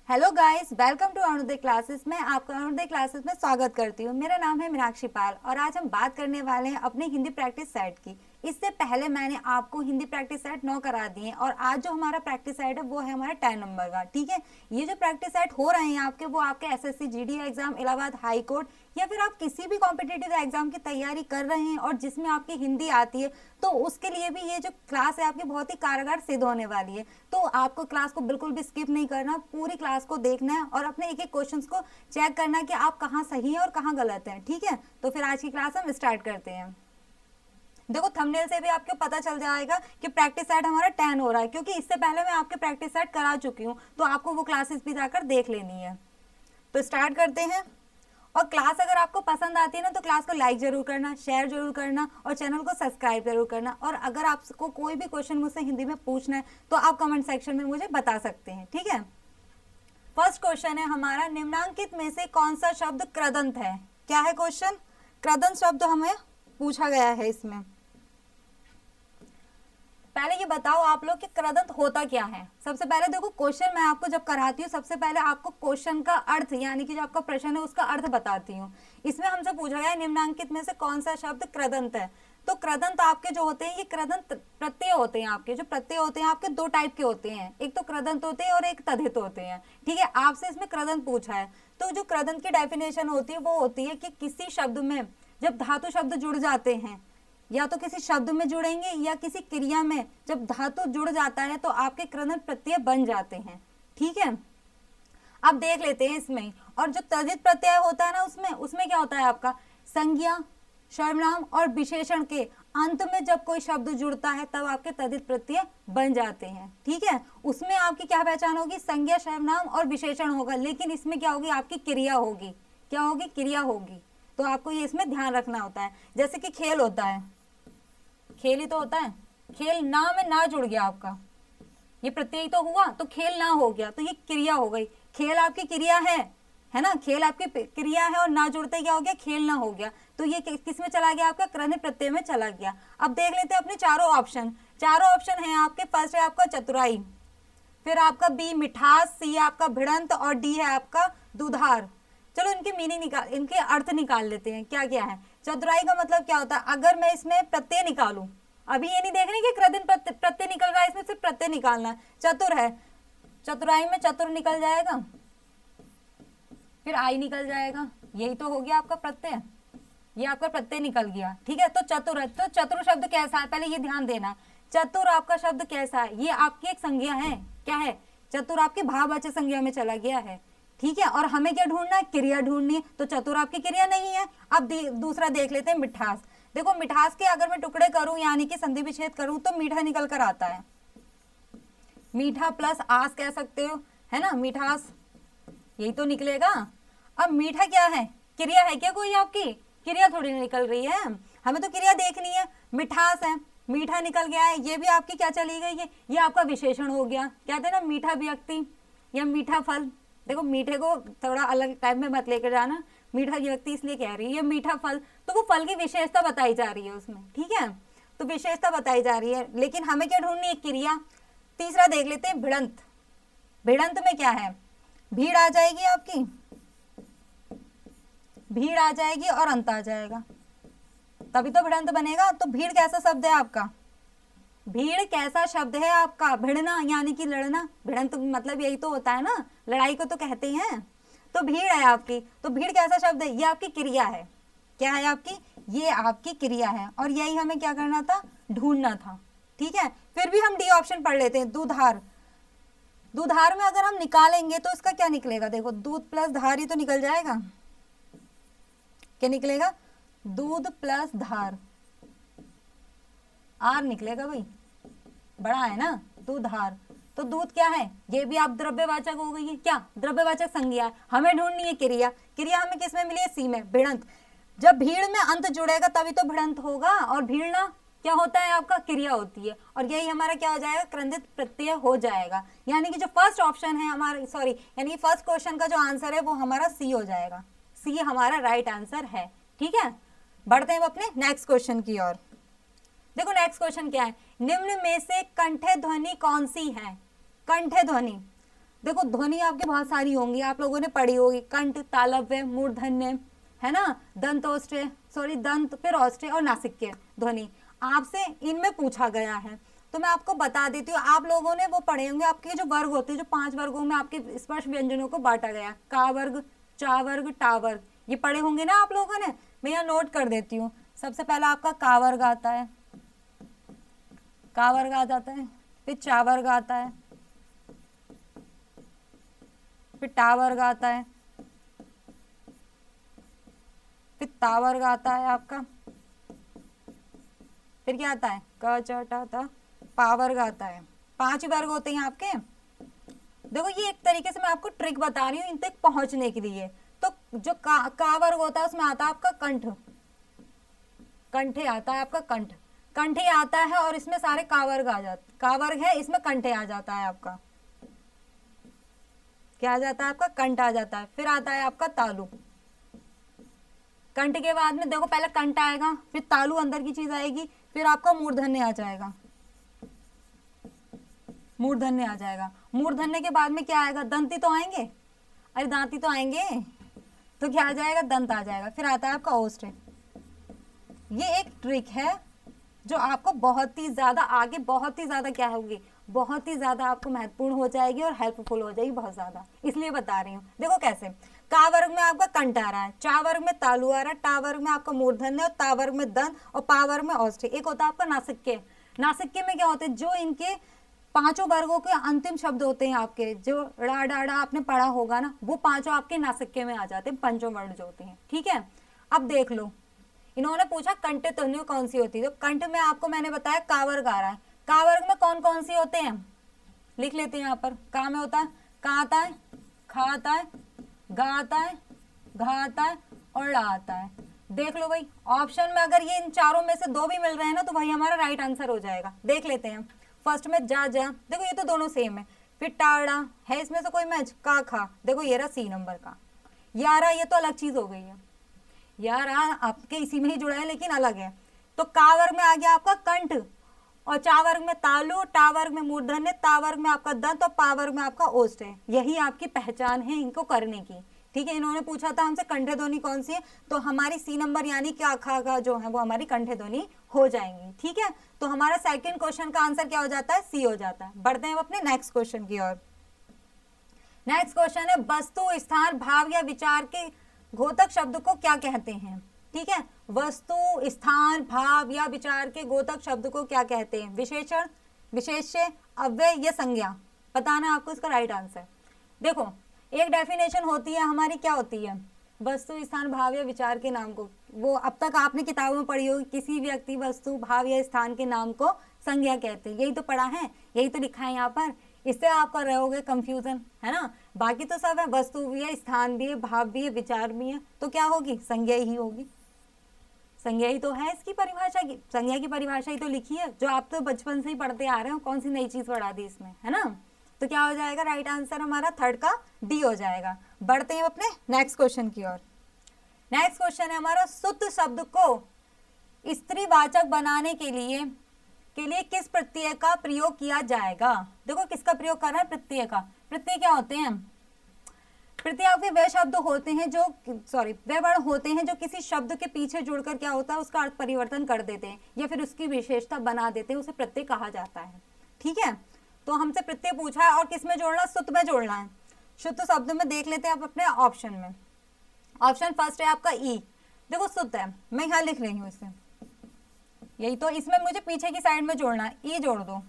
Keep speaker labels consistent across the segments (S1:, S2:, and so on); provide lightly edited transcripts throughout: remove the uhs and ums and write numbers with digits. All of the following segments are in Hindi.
S1: Hello guys, welcome to Arunoday classes. मैं आपका अरुणोदय क्लासेस में स्वागत करती हूँ। मेरा नाम है मीनाक्षी पाल और आज हम बात करने वाले हैं अपने हिंदी प्रैक्टिस सेट की। इससे पहले मैंने आपको हिंदी प्रैक्टिस सेट 9 करा दिए और आज जो हमारा प्रैक्टिस सेट है वो है हमारा 10 नंबर का। ठीक है, ये जो प्रैक्टिस सेट हो रहे हैं आपके, वो आपके SSC GD exam, Allahabad high court या फिर आप किसी भी कॉम्पिटिटिव एग्जाम की तैयारी कर रहे हैं और जिसमें आपकी हिंदी आती है, तो उसके लिए भी ये जो क्लास है आपकी बहुत ही कारगर सिद्ध होने वाली है। तो आपको क्लास को बिल्कुल भी स्किप नहीं करना, पूरी क्लास को देखना है और अपने एक एक क्वेश्चंस को चेक करना है कि आप कहाँ सही हैं और कहाँ गलत हैं। ठीक है, तो फिर आज की क्लास हम स्टार्ट करते हैं। देखो, थंबनेल से भी आपको पता चल जाएगा कि प्रैक्टिस सेट हमारा 10 हो रहा है, क्योंकि इससे पहले मैं आपके प्रैक्टिस सेट करा चुकी हूँ, तो आपको वो क्लासेस भी जाकर देख लेनी है। तो स्टार्ट करते हैं। और क्लास अगर आपको पसंद आती है ना, तो क्लास को लाइक जरूर करना, शेयर जरूर करना और चैनल को सब्सक्राइब जरूर करना। और अगर आपको कोई भी क्वेश्चन मुझसे हिंदी में पूछना है तो आप कमेंट सेक्शन में मुझे बता सकते हैं। ठीक है, फर्स्ट क्वेश्चन है हमारा, निम्नांकित में से कौन सा शब्द कृदंत है? क्या है क्वेश्चन? कृदंत शब्द हमें पूछा गया है इसमें। पहले ये बताओ आप लोग कि कृदंत होता क्या है। सबसे पहले देखो, क्वेश्चन मैं आपको जब कराती हूँ, सबसे पहले आपको क्वेश्चन का अर्थ यानी कि जो आपका प्रश्न है उसका अर्थ बताती हूँ। इसमें हमसे पूछा गया है निम्नांकित में से कौन सा शब्द कृदंत है। तो कृदंत आपके जो होते हैं, ये कृदंत प्रत्यय होते हैं। आपके जो प्रत्यय होते हैं आपके दो टाइप के होते हैं, एक तो कृदंत होते हैं और एक तद्धित होते हैं। ठीक है, आपसे इसमें कृदंत पूछा है, तो जो कृदंत की डेफिनेशन होती है वो होती है कि किसी शब्द में जब धातु शब्द जुड़ जाते हैं, या तो किसी शब्द में जुड़ेंगे या किसी क्रिया में जब धातु जुड़ जाता है तो आपके कृदंत प्रत्यय बन जाते हैं। ठीक है, अब देख लेते हैं इसमें। और जो तद्धित प्रत्यय होता है ना, उसमें क्या होता है आपका, संज्ञा, सर्वनाम और विशेषण के अंत में जब कोई शब्द जुड़ता है तब आपके तद्धित प्रत्यय बन जाते हैं। ठीक है, उसमें आपकी क्या पहचान होगी, संज्ञा, सर्वनाम और विशेषण होगा, लेकिन इसमें क्या होगी, आपकी क्रिया होगी। क्या होगी? क्रिया होगी। तो आपको ये इसमें ध्यान रखना होता है। जैसे कि खेल होता है, खेल ही तो होता है, खेल ना में ना जुड़ गया आपका, ये प्रत्यय तो हुआ तो खेल ना हो गया, तो ये क्रिया हो गई। खेल आपकी क्रिया है ना, खेल आपकी क्रिया है और ना जुड़ते क्या हो गया, खेल ना हो गया, तो ये किस में चला गया, आपका कृदंत प्रत्यय में चला गया। अब देख लेते हैं अपने चारों ऑप्शन। चारों ऑप्शन है आपके, फर्स्ट है आपका चतुराई, फिर आपका बी मिठास, सी आपका भिड़ंत और डी है आपका दुधार। चलो इनकी मीनिंग निकाल, इनके अर्थ निकाल लेते हैं क्या क्या है। चतुराई का मतलब क्या होता है, अगर मैं इसमें प्रत्यय निकालूं, अभी ये नहीं देख रहे कि कृदंत प्रत्यय निकल रहा है, इसमें सिर्फ प्रत्यय निकालना है। चतुर है, चतुराई में चतुर निकल जाएगा, फिर आई निकल जाएगा, यही तो हो गया आपका प्रत्यय, ये आपका प्रत्यय निकल गया। ठीक है, तो चतुर है, तो चतुर शब्द कैसा है, पहले ये ध्यान देना। चतुर आपका शब्द कैसा है, ये आपकी एक संज्ञा है। क्या है? चतुर आपकी भाववाचक संज्ञा में चला गया है। ठीक है, और हमें क्या ढूंढना है, क्रिया ढूंढनी है, तो चतुर आपकी क्रिया नहीं है। अब दूसरा देख लेते हैं, मिठास। देखो, मिठास के अगर मैं टुकड़े करूं यानी कि संधि विच्छेद करूं तो मीठा निकल कर आता है। मीठा प्लस आस कह सकते हो, है ना, मिठास, यही तो निकलेगा। अब मीठा क्या है, क्रिया है क्या कोई आपकी? क्रिया थोड़ी निकल रही है, हमें तो क्रिया देखनी है। मिठास है, मीठा निकल गया है, ये भी आपकी क्या चली गई है, ये आपका विशेषण हो गया। कहते हैं ना मीठा व्यक्ति या मीठा फल। देखो, मीठे को थोड़ा अलग टाइप में मत लेकर जाना, मीठा व्यक्ति इसलिए कह रही है, ये मीठा फल, तो वो फल की विशेषता बताई जा रही है उसमें। ठीक है, तो विशेषता बताई जा रही है, लेकिन हमें क्या ढूंढनी है, क्रिया। तीसरा देख लेते हैं, भिड़ंत। भिड़ंत में क्या है, भीड़ आ जाएगी आपकी, भीड़ आ जाएगी और अंत आ जाएगा, तभी तो भिड़ंत बनेगा। तो भीड़ कैसा शब्द है आपका, भीड़ कैसा शब्द है आपका, भिड़ना यानी कि लड़ना, भिड़ंत मतलब यही तो होता है ना, लड़ाई को तो कहते हैं। तो भीड़ है आपकी, तो भीड़ कैसा शब्द है, ये आपकी क्रिया है। क्या है आपकी, ये आपकी क्रिया है, और यही हमें क्या करना था, ढूंढना था। ठीक है, फिर भी हम डी ऑप्शन पढ़ लेते हैं, दुधार। दुधार में अगर हम निकालेंगे तो इसका क्या निकलेगा, देखो, दूध प्लस धार ही तो निकल जाएगा। क्या निकलेगा, दूध प्लस धार, आर निकलेगा भाई, बड़ा है ना, दुधार। तो दूध क्या है, ये भी आप द्रव्यवाचक हो गई है, क्या द्रव्यवाचक संज्ञा है। हमें ढूंढनी है क्रिया, क्रिया हमें किस में मिली है, सी में, भिड़ंत। जब भीड़ में अंत जुड़ेगा तभी तो भिड़ंत होगा, और भीड़ना क्या होता है आपका, क्रिया होती है, और यही हमारा क्या हो जाएगा, कृदंत प्रत्यय हो जाएगा। यानी कि जो फर्स्ट ऑप्शन है हमारा, सॉरी, यानी कि फर्स्ट क्वेश्चन का जो आंसर है वो हमारा सी हो जाएगा, सी हमारा राइट आंसर है। ठीक है, बढ़ते हैं अपने नेक्स्ट क्वेश्चन की ओर। देखो, नेक्स्ट क्वेश्चन क्या है, निम्न में से कंठे ध्वनि कौन सी है। कंठे ध्वनि, देखो ध्वनि आपकी बहुत सारी होंगी, आप लोगों ने पढ़ी होगी, कंठ, तालव्य, मूर्धन्य, है ना, दंतोष्ट्र, सॉरी दंत, फिर औष्ट्र और नासिक्य ध्वनि, आपसे इनमें पूछा गया है। तो मैं आपको बता देती हूँ, आप लोगों ने वो पढ़े होंगे, आपके जो वर्ग होते हैं, जो 5 वर्गों में आपके स्पर्श व्यंजनों को बांटा गया, का वर्ग, चा वर्ग, टा वर्ग, ये पढ़े होंगे ना आप लोगों ने। मैं यहाँ नोट कर देती हूँ। सबसे पहला आपका का वर्ग आता है, का वर्ग आ जाता है, फिर चा वर्ग आता है, फिर टा वर्ग आता है, फिर ता वर्ग आता है आपका, फिर क्या आता है, क च टा ता, पा वर्ग आता है। 5 वर्ग होते हैं आपके। देखो ये एक तरीके से मैं आपको ट्रिक बता रही हूँ इन तक पहुंचने के लिए। तो जो का वर्ग होता है उसमें आता है आपका कंठ, कंठे आता है आपका कंठ, कंठे आता है और इसमें सारे का वर्ग आ जाते, का वर्ग है इसमें कंठे आ जाता है आपका, क्या आ जाता है आपका, कंठ आ जाता है। फिर आता है आपका तालु, कंठ के बाद में देखो पहले कंठ आएगा, फिर तालु अंदर की चीज आएगी, फिर आपका मूर्धन्य आ जाएगा, मूर्धन्य आ जाएगा। मूर्धन्य के बाद में क्या आएगा, दंती तो आएंगे, अरे दांती तो आएंगे, तो क्या आ जाएगा, दंत आ जाएगा। फिर आता है आपका ओष्ठ। ये एक ट्रिक है जो आपको बहुत ही ज्यादा आगे, बहुत ही ज्यादा क्या होगी, बहुत ही ज्यादा आपको महत्वपूर्ण हो जाएगी और हेल्पफुल हो जाएगी बहुत ज्यादा, इसलिए बता रही हूँ। देखो कैसे, का वर्ग में आपका कंठ आ रहा है, चा वर्ग में तालु आ रहा है, टा वर्ग में आपका मूर्धन्य और ता वर्ग में दंत और पा वर्ग में ओष्ठ। एक होता है आपका नासिक्य, नासिक्य में क्या होते हैं, जो इनके 5 वर्गों के अंतिम शब्द होते हैं आपके, जो ड़ा डा डा आपने पढ़ा होगा ना, वो 5 आपके नासिक्य में आ जाते हैं, पंचों वर्ण जो होते हैं। ठीक है, अब देख लो, इन्होंने पूछा कंठ ध्वनि कौन सी होती है, तो कंठ में आपको मैंने बताया का वर्ग आ रहा है। का वर्ग में कौन कौन सी होते हैं, लिख लेते हैं यहाँ पर। का में होता है, का आता है, खा आता है, गा आता है, घा आता है और ला आता है। देख लो भाई, ऑप्शन में अगर ये इन चारों में से 2 भी मिल रहे हैं ना, तो वही हमारा राइट आंसर हो जाएगा। देख लेते हैं, फर्स्ट में जा जा, देखो ये तो दोनों सेम है। फिर टाड़ा है, इसमें से कोई मैच, का खा, देखो ये रहा सी नंबर का। यारा, ये तो अलग चीज हो गई है, यार आपके इसी में ही जुड़ा है लेकिन अलग है। तो का वर्ग में आ गया आपका कंठ, और चा वर्ग में तालु, टा वर्ग में मूर्धन्य, ता वर्ग में आपका दंत और पा वर्ग में आपका ओष्ठ है। यही आपकी पहचान है इनको करने की। ठीक है, इन्होंने पूछा था हमसे कंठे ध्वनि कौन सी है, तो हमारी सी नंबर यानी कि आखा का जो है वो हमारी कंठे ध्वनि हो जाएंगी। ठीक है, तो हमारा सेकंड क्वेश्चन का आंसर क्या हो जाता है, सी हो जाता है। बढ़ते हैं अपने नेक्स्ट क्वेश्चन की ओर। नेक्स्ट क्वेश्चन है, वस्तु, स्थान, भाव या विचार के घोतक शब्द को क्या कहते हैं। ठीक है, वस्तु, स्थान, भाव या विचार के घोतक शब्द को क्या कहते हैं, विशेषण, विशेष्य, अव्यय या संज्ञा। बताना आपको इसका राइट आंसर। देखो एक डेफिनेशन होती है हमारी, क्या होती है, वस्तु, स्थान, भाव या विचार के नाम को, वो अब तक आपने किताबों में पढ़ी होगी, किसी व्यक्ति, वस्तु, भाव या स्थान के नाम को संज्ञा कहते हैं। यही तो पढ़ा है, यही तो लिखा है यहाँ पर, इससे आप कर रहे होगे कंफ्यूजन, है ना। बाकी तो सब है, वस्तु भी है, स्थान भी है, भाव भी है, विचार भी है, तो क्या होगी, संज्ञा ही होगी। संज्ञा ही तो है इसकी परिभाषा की, संज्ञा की परिभाषा ही तो लिखी है, जो आप तो बचपन से ही पढ़ते आ रहे हो, कौन सी नई चीज पढ़ा दी इसमें, है ना। तो क्या हो जाएगा, राइट आंसर हमारा थर्ड का डी हो जाएगा। बढ़ते हैं अपने नेक्स्ट क्वेश्चन की ओर। नेक्स्ट क्वेश्चन है हमारा, शुद्ध शब्द को स्त्रीवाचक बनाने के लिए किस प्रत्यय का प्रयोग किया जाएगा। देखो किसका प्रयोग कर रहा है, प्रत्यय का। प्रत्यय क्या होते हैं, प्रत्यय आपके वे शब्द होते हैं जो, सॉरी वे वर्ण होते हैं जो किसी शब्द के पीछे जुड़कर क्या होता है, उसका अर्थ परिवर्तन कर देते हैं या फिर उसकी विशेषता बना देते हैं, उसे प्रत्यय कहा जाता है। ठीक है, तो हमसे प्रत्यय पूछा है और किस में जोड़ना, शुद्ध में जोड़ना है। शुद्ध शब्द में देख लेते हैं आप अपने ऑप्शन में। ऑप्शन फर्स्ट है आपका ई। देखो शुद्ध है, मैं यहाँ लिख रही हूँ इसे, यही तो, इसमें मुझे पीछे की साइड में जोड़ना है, ई जोड़ दो,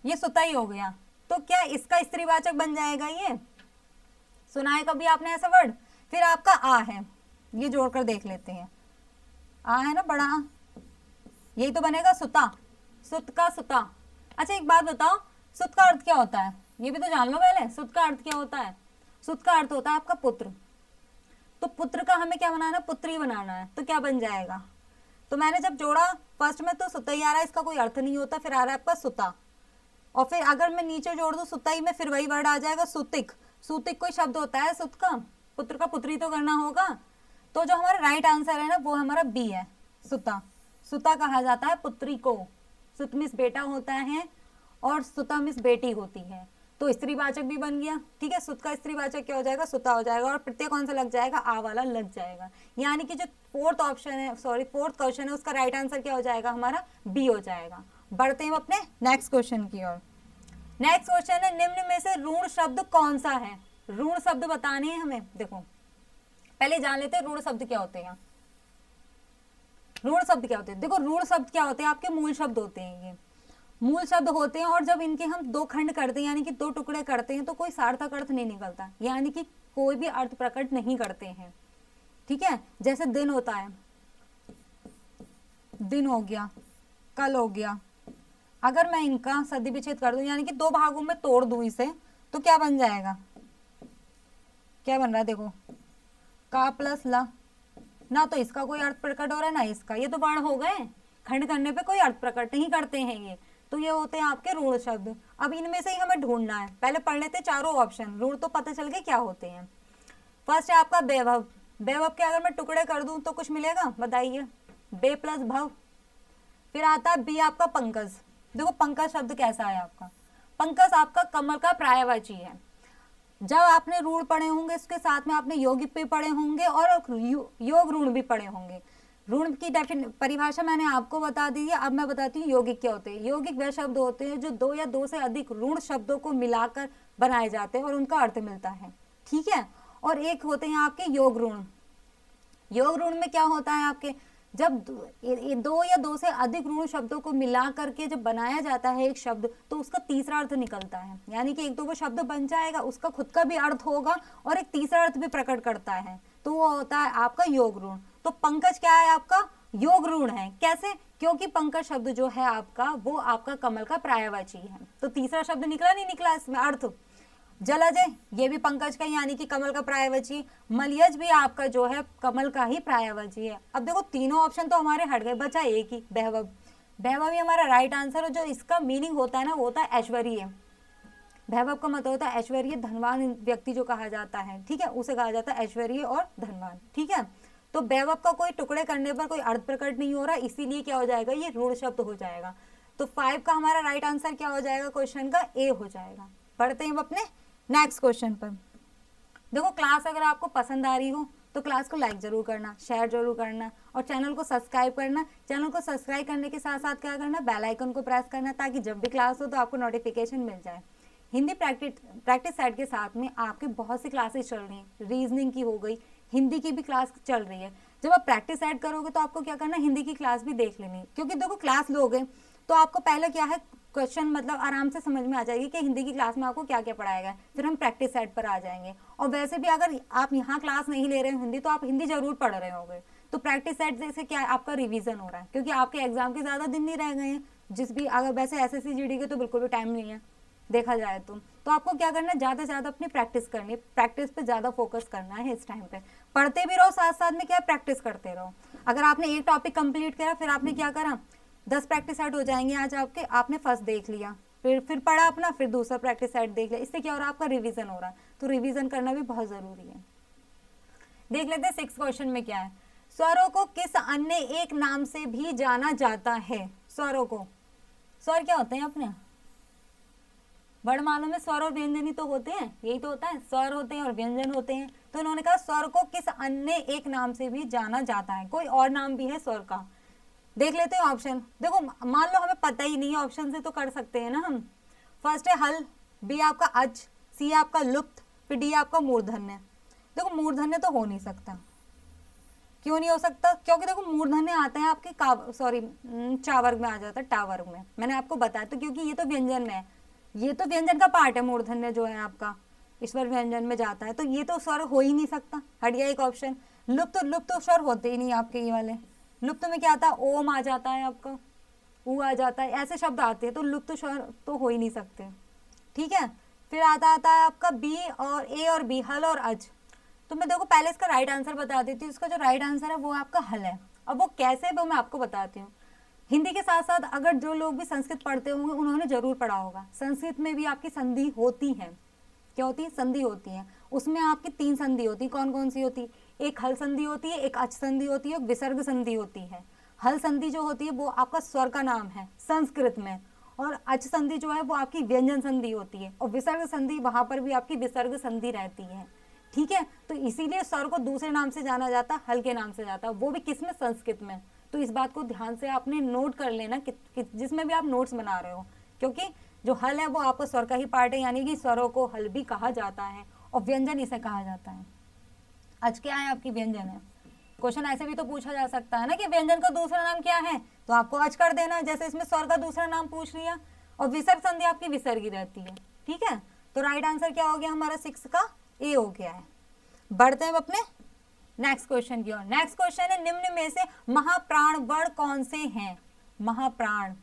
S1: ये सुता ही हो गया। तो क्या इसका स्त्रीवाचक बन जाएगा, ये सुना है कभी आपने ऐसा वर्ड। फिर आपका आ है, ये जोड़कर देख लेते हैं, आ है ना बड़ा आ, यही तो बनेगा सुता, सुत का सुता। अच्छा एक बात बताओ, सुत का अर्थ क्या होता है, ये भी तो जान लो पहले, सुत का अर्थ क्या होता है। सुत का अर्थ होता है आपका पुत्र, तो पुत्र का हमें क्या बनाना है, पुत्री बनाना है, तो क्या बन जाएगा। तो मैंने जब जोड़ा फर्स्ट में तो सुता ही आ रहा है, इसका कोई अर्थ नहीं होता, फिर आ रहा है आपका सुता, और फिर अगर मैं नीचे जोड़ दूं सुता ही में, फिर वही वर्ड आ जाएगा सुतिक। सुतिक कोई शब्द होता है सुत का, पुत्र का पुत्री तो करना होगा। तो जो हमारा राइट आंसर है ना, वो हमारा बी है, सुता। सुता कहा जाता है पुत्री को, सुत मिस बेटा होता है और सुता मिस बेटी होती है। तो स्त्रीवाचक भी बन गया, ठीक है। सुत का स्त्रीवाचक क्या हो जाएगा, सुता हो जाएगा, और प्रत्यय कौन सा लग जाएगा, आ वाला लग जाएगा। यानी कि जो फोर्थ क्वेश्चन है उसका राइट आंसर क्या हो जाएगा हमारा, बी हो जाएगा। बढ़ते हैं अपने नेक्स्ट क्वेश्चन की ओर। नेक्स्ट क्वेश्चन है, निम्न में से ऋण शब्द कौन सा है। ऋण शब्द बताने हैं हमें। देखो पहले जान लेते हैं ऋण शब्द क्या होते हैं। ऋण शब्द क्या होते हैं, देखो ऋण शब्द क्या होते हैं, आपके मूल शब्द होते हैं, ये मूल शब्द होते हैं। और जब इनके हम दो खंड करते हैं यानी कि दो टुकड़े करते हैं तो कोई सार्थक अर्थ नहीं निकलता, यानी कि कोई भी अर्थ प्रकट नहीं करते हैं, ठीक है। जैसे दिन होता है, दिन हो गया, कल हो गया, अगर मैं इनका सदी विच्छेद कर दूं यानी कि दो भागों में तोड़ दूं इसे, तो क्या बन जाएगा, क्या बन रहा है, देखो का प्लस ला, ना तो इसका कोई अर्थ प्रकट हो रहा है ना इसका, ये तो वर्ण हो गए, खंड करने पे कोई अर्थ प्रकट नहीं करते हैं ये, तो ये होते हैं आपके ऋण शब्द। अब इनमें से ही हमें ढूंढना है, पहले पढ़ लेते चारों ऑप्शन, ऋण तो पता चल गए क्या होते हैं। फर्स्ट है आपका वैभव। वैभव के अगर मैं टुकड़े कर दूं तो कुछ मिलेगा, बताइए, बे प्लस भव। फिर आता है बी आपका पंकज। देखो पंकज शब्द कैसा है आपका, पंकज आपका कमल का पर्यायवाची है। जब आपने ऋण पढ़े होंगे इसके साथ में आपने यौगिक भी पढ़े होंगे और योग ऋण भी पढ़े होंगे। ऋण की परिभाषा मैंने आपको बता दी है, अब मैं बताती हूँ यौगिक क्या होते हैं। यौगिक वह शब्द होते हैं जो दो या दो से अधिक ऋण शब्दों को मिलाकर बनाए जाते हैं और उनका अर्थ मिलता है, ठीक है। और एक होते हैं आपके योग ऋण। योग ऋण में क्या होता है आपके, जब दो या दो से अधिक ऋण शब्दों को मिला करके जब बनाया जाता है एक शब्द तो उसका तीसरा अर्थ निकलता है, यानी कि एक तो वो शब्द बन जाएगा उसका खुद का भी अर्थ होगा और एक तीसरा अर्थ भी प्रकट करता है, तो वो होता है आपका योग ऋण। तो पंकज क्या है आपका, योग ऋण है। कैसे, क्योंकि पंकज शब्द जो है आपका वो आपका कमल का पर्यायवाची है, तो तीसरा शब्द निकला नहीं निकला इसमें अर्थ। जलज है ये भी पंकज का यानी कि कमल का पर्यायवाची। मलयज भी आपका जो है कमल का ही पर्यायवाची है। अब देखो तीनों ऑप्शन तो हमारे हट गए, बचा एक ही वैभव। वैभव ही हमारा राइट आंसर है, जो इसका मीनिंग होता है ना वो होता है ऐश्वर्य। वैभव का मतलब होता है ऐश्वर्य, धनवान व्यक्ति जो कहा जाता है, ठीक है, उसे कहा जाता है ऐश्वर्य और धनवान, ठीक है। तो वैभव का कोई टुकड़े करने पर कोई अर्थ प्रकट नहीं हो रहा, इसीलिए क्या हो जाएगा, ये ऋण शब्द हो जाएगा। तो 5 का हमारा राइट आंसर क्या हो जाएगा क्वेश्चन का, ए हो जाएगा। बढ़ते हैं अपने नेक्स्ट क्वेश्चन पर। देखो क्लास अगर आपको पसंद आ रही हो तो क्लास को लाइक जरूर करना, शेयर जरूर करना और चैनल को सब्सक्राइब करना। चैनल को सब्सक्राइब करने के साथ साथ क्या करना, बेल आइकन को प्रेस करना, ताकि जब भी क्लास हो तो आपको नोटिफिकेशन मिल जाए। हिंदी प्रैक्टिस सेट के साथ में आपके बहुत सी क्लासेस चल रही हैं, रीजनिंग की हो गई, हिंदी की भी क्लास चल रही है। जब आप प्रैक्टिस ऐड करोगे तो आपको क्या करना, हिंदी की क्लास भी देख लेनी, क्योंकि देखो क्लास लोगे तो आपको पहले क्या है क्वेश्चन मतलब आराम से समझ में आ जाएगी कि हिंदी की क्लास में आपको क्या क्या पढ़ाएगा, फिर हम प्रैक्टिस सेट पर आ जाएंगे। और वैसे भी अगर आप यहाँ क्लास नहीं ले रहे हो हिंदी तो आप हिंदी जरूर पढ़ रहे होंगे, तो प्रैक्टिस सेट जैसे क्या है आपका रिवीजन हो रहा है, क्योंकि आपके एग्जाम के ज़्यादा दिन नहीं रह गए हैं। जिस भी अगर वैसे एसएससी जीडी के तो बिल्कुल भी टाइम नहीं है देखा जाए तो आपको क्या करना है, ज़्यादा से ज़्यादा अपनी प्रैक्टिस करनी है, प्रैक्टिस पे ज़्यादा फोकस करना है इस टाइम पे। पढ़ते भी रहो साथ साथ में क्या प्रैक्टिस करते रहो। अगर आपने एक टॉपिक कंप्लीट करा फिर आपने क्या करा, 10 प्रैक्टिस सेट हो जाएंगे आज आपके, आपने फर्स्ट देख लिया, फिर पढ़ा अपना, फिर दूसरा प्रैक्टिस सेट देख लिया, इससे क्या हो रहा है आपका रिवीजन हो रहा है। तो रिवीजन करना भी बहुत जरूरी है। देख लेते हैं 6 क्वेश्चन में क्या है, स्वरों को किस अन्य एक नाम से भी जाना जाता है। स्वरों को, स्वर क्या होते हैं अपने वर्णमाला में, स्वर और व्यंजन ही तो होते हैं, यही तो होता है, स्वर होते हैं और व्यंजन होते हैं। तो इन्होंने कहा स्वर को किस अन्य एक नाम से भी जाना जाता है, कोई और नाम भी है स्वर का। देख लेते हैं ऑप्शन। देखो मान लो हमें पता ही नहीं है, ऑप्शन से तो कर सकते हैं ना हम। फर्स्ट है हल, बी आपका अज, सी आपका लुप्त, फिर डी आपका मूर्धन्य। देखो मूर्धन्य तो हो नहीं सकता, क्यों नहीं हो सकता, क्योंकि देखो मूर्धन्य आता है आपके चा वर्ग में आ जाता है, टा वर्ग में, मैंने आपको बताया। तो क्योंकि ये तो व्यंजन में है, ये तो व्यंजन का पार्ट है, मूर्धन्य जो है आपका ईश्वर व्यंजन में जाता है, तो ये तो स्वर हो ही नहीं सकता, हट गया एक ऑप्शन। लुप्त तो स्वर होते ही नहीं आपके ये वाले। लुप्त में क्या आता है, ओम आ जाता है आपका, ऊ आ जाता है, ऐसे शब्द आते हैं, तो लुप्त स्वर तो हो ही नहीं सकते, ठीक है। फिर आता है आपका बी और ए और बी, हल और अज। तो मैं देखो पहले इसका राइट आंसर बता देती हूँ, इसका जो राइट आंसर है वो आपका हल है। अब वो कैसे वो मैं आपको बताती हूँ। हिंदी के साथ साथ अगर जो लोग भी संस्कृत पढ़ते होंगे उन्होंने जरूर पढ़ा होगा, संस्कृत में भी आपकी संधि होती है। क्या होती है, संधि होती है। उसमें आपकी 3 संधि होती है, कौन कौन सी होती, एक हल संधि होती है, एक अच संधि होती है, एक विसर्ग संधि होती है। हल संधि जो होती है वो आपका स्वर का नाम है संस्कृत में, और अच संधि जो है वो आपकी व्यंजन संधि होती है, और विसर्ग संधि वहां पर भी आपकी विसर्ग संधि रहती है। ठीक है, तो इसीलिए स्वर को दूसरे नाम से जाना जाता है, हल के नाम से जाता है, वो भी किसमें, संस्कृत में। तो इस बात को ध्यान से आपने नोट कर लेना जिसमें भी आप नोट्स बना रहे हो, क्योंकि जो हल है वो आपका स्वर का ही पार्ट है, यानी कि स्वरों को हल भी कहा जाता है और व्यंजन इसे कहा जाता है। अच क्या है, आपकी व्यंजन है। क्वेश्चन ऐसे भी तो पूछा जा सकता है ना कि व्यंजन का दूसरा नाम क्या है, तो आपको अच कर देना, जैसे इसमें स्वर का दूसरा नाम पूछ लिया, और विसर्ग संधि आपकी विसर्गी रहती है। ठीक है, तो राइट आंसर क्या हो गया हमारा 6 का ए हो गया है। बढ़ते हैं अपने नेक्स्ट क्वेश्चन की ओर। नेक्स्ट क्वेश्चन है, निम्न में से महाप्राण वर्ण कौन से हैं। महाप्राण,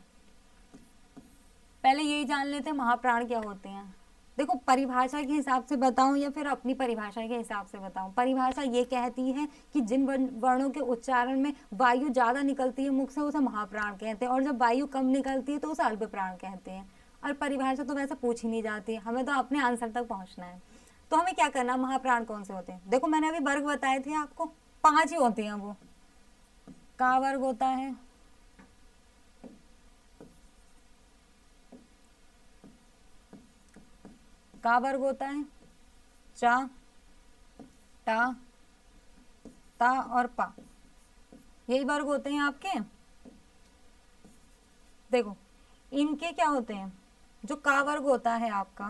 S1: पहले यही जान लेते हैं महाप्राण क्या होते हैं। देखो, परिभाषा के हिसाब से बताऊं या फिर अपनी परिभाषा के हिसाब से बताऊं। परिभाषा ये कहती है कि जिन वर्णों के उच्चारण में वायु ज्यादा निकलती है मुख से उसे महाप्राण कहते हैं, और जब वायु कम निकलती है तो उसे अल्प प्राण कहते हैं। और परिभाषा तो वैसे पूछ ही नहीं जाती, हमें तो अपने आंसर तक पहुंचना है। तो हमें क्या करना, महाप्राण कौन से होते हैं। देखो, मैंने अभी वर्ग बताए थे आपको, 5 ही होते हैं वो। का वर्ग होता है, का वर्ग होता है, चा, टा, ता और पा, यही वर्ग होते हैं आपके। देखो, इनके क्या होते हैं, जो का वर्ग होता है आपका,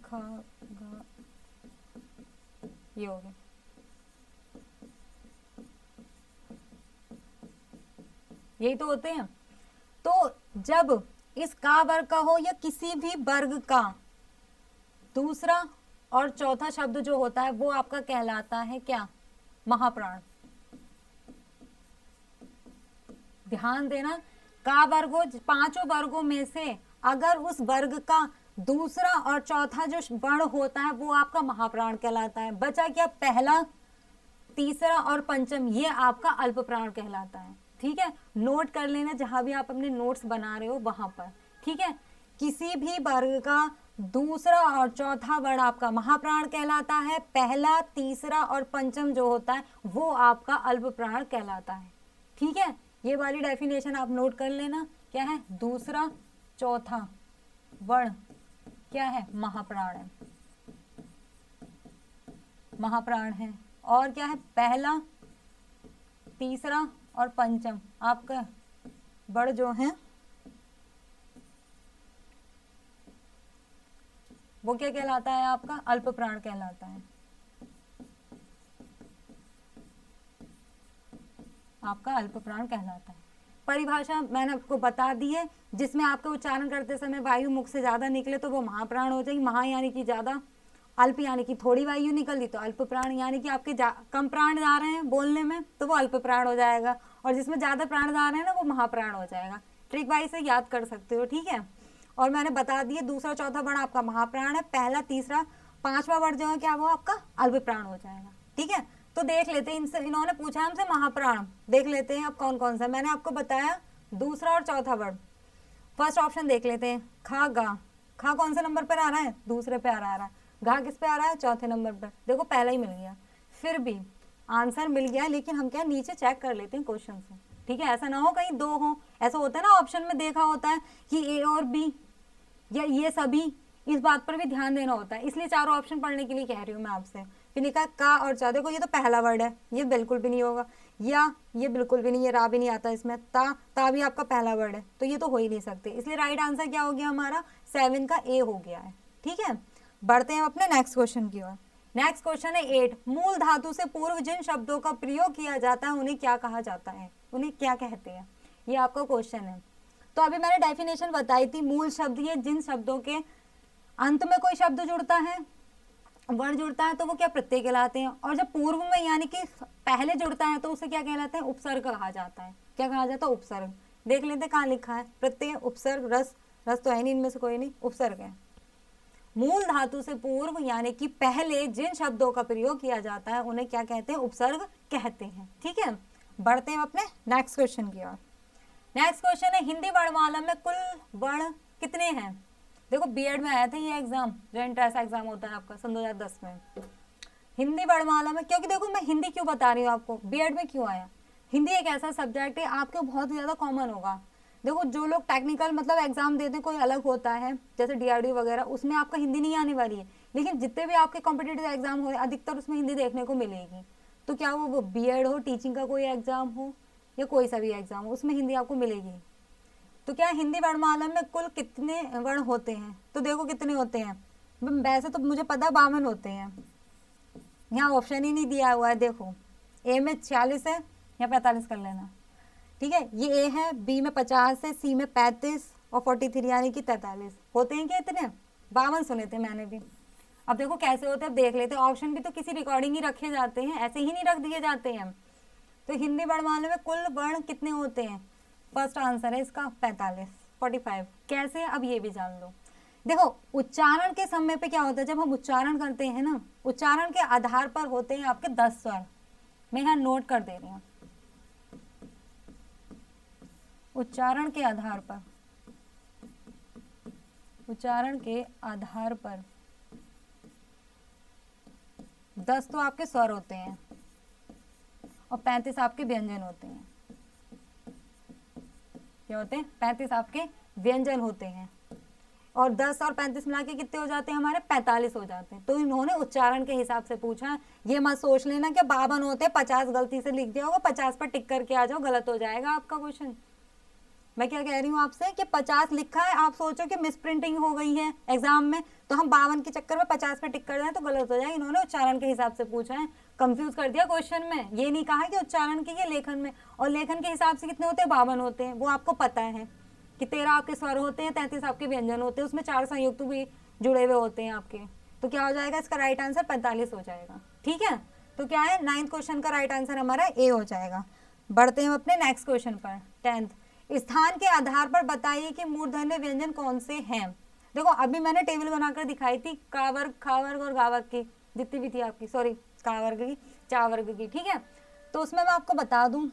S1: ख, ग, ये हो गया, यही तो होते हैं। तो जब इस का वर्ग का हो या किसी भी वर्ग का दूसरा और चौथा शब्द जो होता है वो आपका कहलाता है क्या, महाप्राण। ध्यान देना, का वर्ग हो, 5 वर्गों में से अगर उस वर्ग का दूसरा और चौथा जो वर्ण होता है वो आपका महाप्राण कहलाता है। बचा क्या, पहला, तीसरा और पंचम, ये आपका अल्प प्राण कहलाता है। ठीक है, नोट कर लेना जहां भी आप अपने नोट्स बना रहे हो वहां पर। ठीक है, किसी भी वर्ग का दूसरा और चौथा वर्ण आपका महाप्राण कहलाता है, पहला, तीसरा और पंचम जो होता है वो आपका अल्प प्राण कहलाता है। ठीक है, ये वाली डेफिनेशन आप नोट कर लेना। क्या है, दूसरा चौथा वर्ण क्या है, महाप्राण है, महाप्राण है। और क्या है, पहला, तीसरा और पंचम आपका वर्ण जो है वो क्या कहलाता है, आपका अल्प प्राण कहलाता है, आपका अल्प प्राण कहलाता है। परिभाषा मैंने आपको बता दी है, जिसमें आपके उच्चारण करते समय वायु मुख से ज्यादा निकले तो वो महाप्राण हो जाएगी। महा यानी कि ज्यादा, अल्प यानी कि थोड़ी वायु निकली तो अल्प प्राण, यानी कि आपके कम प्राण जा रहे हैं बोलने में तो वो अल्प प्राण हो जाएगा, और जिसमें ज्यादा प्राण जा रहे हैं ना वो महाप्राण हो जाएगा। ट्रिक वाइज से याद कर सकते हो। ठीक है, और मैंने बता दिया दूसरा चौथा वर्ण आपका महाप्राण है, पहला, तीसरा, 5वां वर्ण जो है क्या वो आपका अल्प प्राण हो जाएगा। ठीक है, तो देख लेते हैं, इनसे इन्होंने पूछा हमसे महाप्राण, देख लेते हैं अब कौन कौन सा। मैंने आपको बताया दूसरा और चौथा वर्ण। फर्स्ट ऑप्शन देख लेते हैं, खा, गा। खा कौन से नंबर पर आ रहा है, दूसरे पे आ रहा है। गा किस पे आ रहा है, चौथे नंबर पर। देखो, पहला ही मिल गया, फिर भी आंसर मिल गया, लेकिन हम क्या नीचे चेक कर लेते हैं क्वेश्चन से। ठीक है, ऐसा ना हो कहीं 2 हो, ऐसा होता है ना ऑप्शन में देखा होता है कि ए और बी या ये सभी, इस बात पर भी ध्यान देना होता है, इसलिए चारों ऑप्शन पढ़ने के लिए कह रही हूँ मैं आपसे। फिर लिखा का और चा, देखो ये तो पहला वर्ड है, ये बिल्कुल भी नहीं होगा, या ये बिल्कुल भी नहीं, ये रा भी नहीं आता इसमें, ता भी आपका पहला वर्ड है, तो ये तो हो ही नहीं सकते। इसलिए राइट आंसर क्या हो गया हमारा, 7 का ए हो गया है। ठीक है, बढ़ते हैं अपने नेक्स्ट क्वेश्चन की ओर। नेक्स्ट क्वेश्चन है 8, मूल धातु से पूर्व जिन शब्दों का प्रयोग किया जाता है उन्हें क्या कहा जाता है, उन्हें क्या कहते हैं, ये आपका क्वेश्चन है। तो अभी मैंने डेफिनेशन बताई थी, मूल शब्द ये जिन शब्दों के अंत में कोई शब्द जुड़ता है, वर्ण जुड़ता है तो वो क्या, प्रत्यय कहलाते हैं। और जब पूर्व में यानी कि पहले जुड़ता है तो उसे क्या कहलाते हैं, उपसर्ग कहा जाता है। क्या कहा जाता है, उपसर्ग। देख लेते कहाँ लिखा है, प्रत्यय, उपसर्ग, रस, रस तो है नहीं इनमें से कोई नहीं, उपसर्ग है। मूल धातु से पूर्व यानी कि पहले जिन शब्दों का प्रयोग किया जाता है उन्हें क्या कहते हैं, उपसर्ग कहते हैं। ठीक है, बढ़ते हैं अपने नेक्स्ट क्वेश्चन की ओर। नेक्स्ट क्वेश्चन है, हिंदी वर्णमाला में कुल वर्ण कितने हैं। देखो, बीएड में आया था ये एग्जाम, जो एंट्रेंस एग्जाम होता है आपका सन 2010 में, हिंदी वर्णमाला में। क्योंकि देखो मैं हिंदी क्यों बता रही हूँ आपको, बीएड में क्यों आया, हिंदी एक ऐसा सब्जेक्ट है आपके बहुत ज्यादा कॉमन होगा। देखो जो लोग टेक्निकल मतलब एग्जाम देते हैं कोई अलग होता है, जैसे डीआरडीओ वगैरह, उसमें आपका हिंदी नहीं आने वाली है, लेकिन जितने भी आपके कॉम्पिटिटिव एग्जाम हो अधिकतर उसमें हिंदी देखने को मिलेगी। तो क्या वो बीएड हो, टीचिंग का कोई एग्जाम हो या कोई सा भी एग्जाम हो, उसमें हिंदी आपको मिलेगी। तो क्या हिंदी वर्णमाला में कुल कितने वर्ण होते हैं, तो देखो कितने होते हैं, वैसे तो मुझे पता 52 होते हैं, यहाँ ऑप्शन ही नहीं दिया हुआ है। देखो ए में 46 है या 45 कर लेना, ठीक है, ये ए है, बी में 50 है, सी में 35 और 43 यानी कि 43 होते हैं। क्या इतने 52 सुने थे मैंने भी। अब देखो कैसे होते हैं, देख लेते हैं। ऑप्शन भी तो किसी रिकॉर्डिंग ही रखे जाते हैं, ऐसे ही नहीं रख दिए जाते हैं। तो हिंदी वर्णमाला में कुल वर्ण कितने होते हैं, फर्स्ट आंसर है इसका 45। कैसे, अब ये भी जान लो। देखो उच्चारण के समय पे क्या होता है, जब हम उच्चारण करते हैं ना, उच्चारण के आधार पर होते हैं आपके 10 स्वर। मैं यहाँ नोट कर दे रही हूँ, उच्चारण के आधार पर, उच्चारण के आधार पर 10 तो आपके स्वर होते हैं और 35 आपके व्यंजन होते हैं। क्या होते हैं, 35 आपके व्यंजन होते हैं, और 10 और 35 मिला के कितने हो जाते हैं हमारे, 45 हो जाते हैं। तो इन्होंने उच्चारण के हिसाब से पूछा। ये मत सोच लेना कि 52 होते हैं, 50 गलती से लिख दिया होगा, 50 पर टिक करके आ जाओ, गलत हो जाएगा आपका क्वेश्चन। मैं क्या कह रही हूँ आपसे कि 50 लिखा है, आप सोचो कि मिस प्रिंटिंग हो गई है एग्जाम में, तो हम 52 के चक्कर में 50 पे टिक कर जाए तो गलत हो जाए। इन्होंने उच्चारण के हिसाब से पूछा है, कंफ्यूज कर दिया क्वेश्चन में। ये नहीं कहा कि उच्चारण के, ये लेखन में, और लेखन के हिसाब से कितने होते हैं, 52 होते हैं। वो आपको पता है कि 13 आपके स्वर होते हैं, 33 आपके व्यंजन होते हैं, उसमें 4 संयुक्त भी जुड़े हुए होते हैं आपके। तो क्या हो जाएगा इसका राइट आंसर 45 हो जाएगा। ठीक है, तो क्या है 9th क्वेश्चन का राइट आंसर हमारा ए हो जाएगा। बढ़ते हैं अपने नेक्स्ट क्वेश्चन पर। 10th, स्थान के आधार पर बताइए कि मूर्धन्य व्यंजन कौन से हैं। देखो अभी मैंने टेबल बनाकर दिखाई थी का वर्ग, खा वर्ग और गा वर्ग की, जितनी भी थी आपकी, सॉरी का वर्ग की, चा वर्ग की, ठीक है। तो उसमें मैं आपको बता दूं,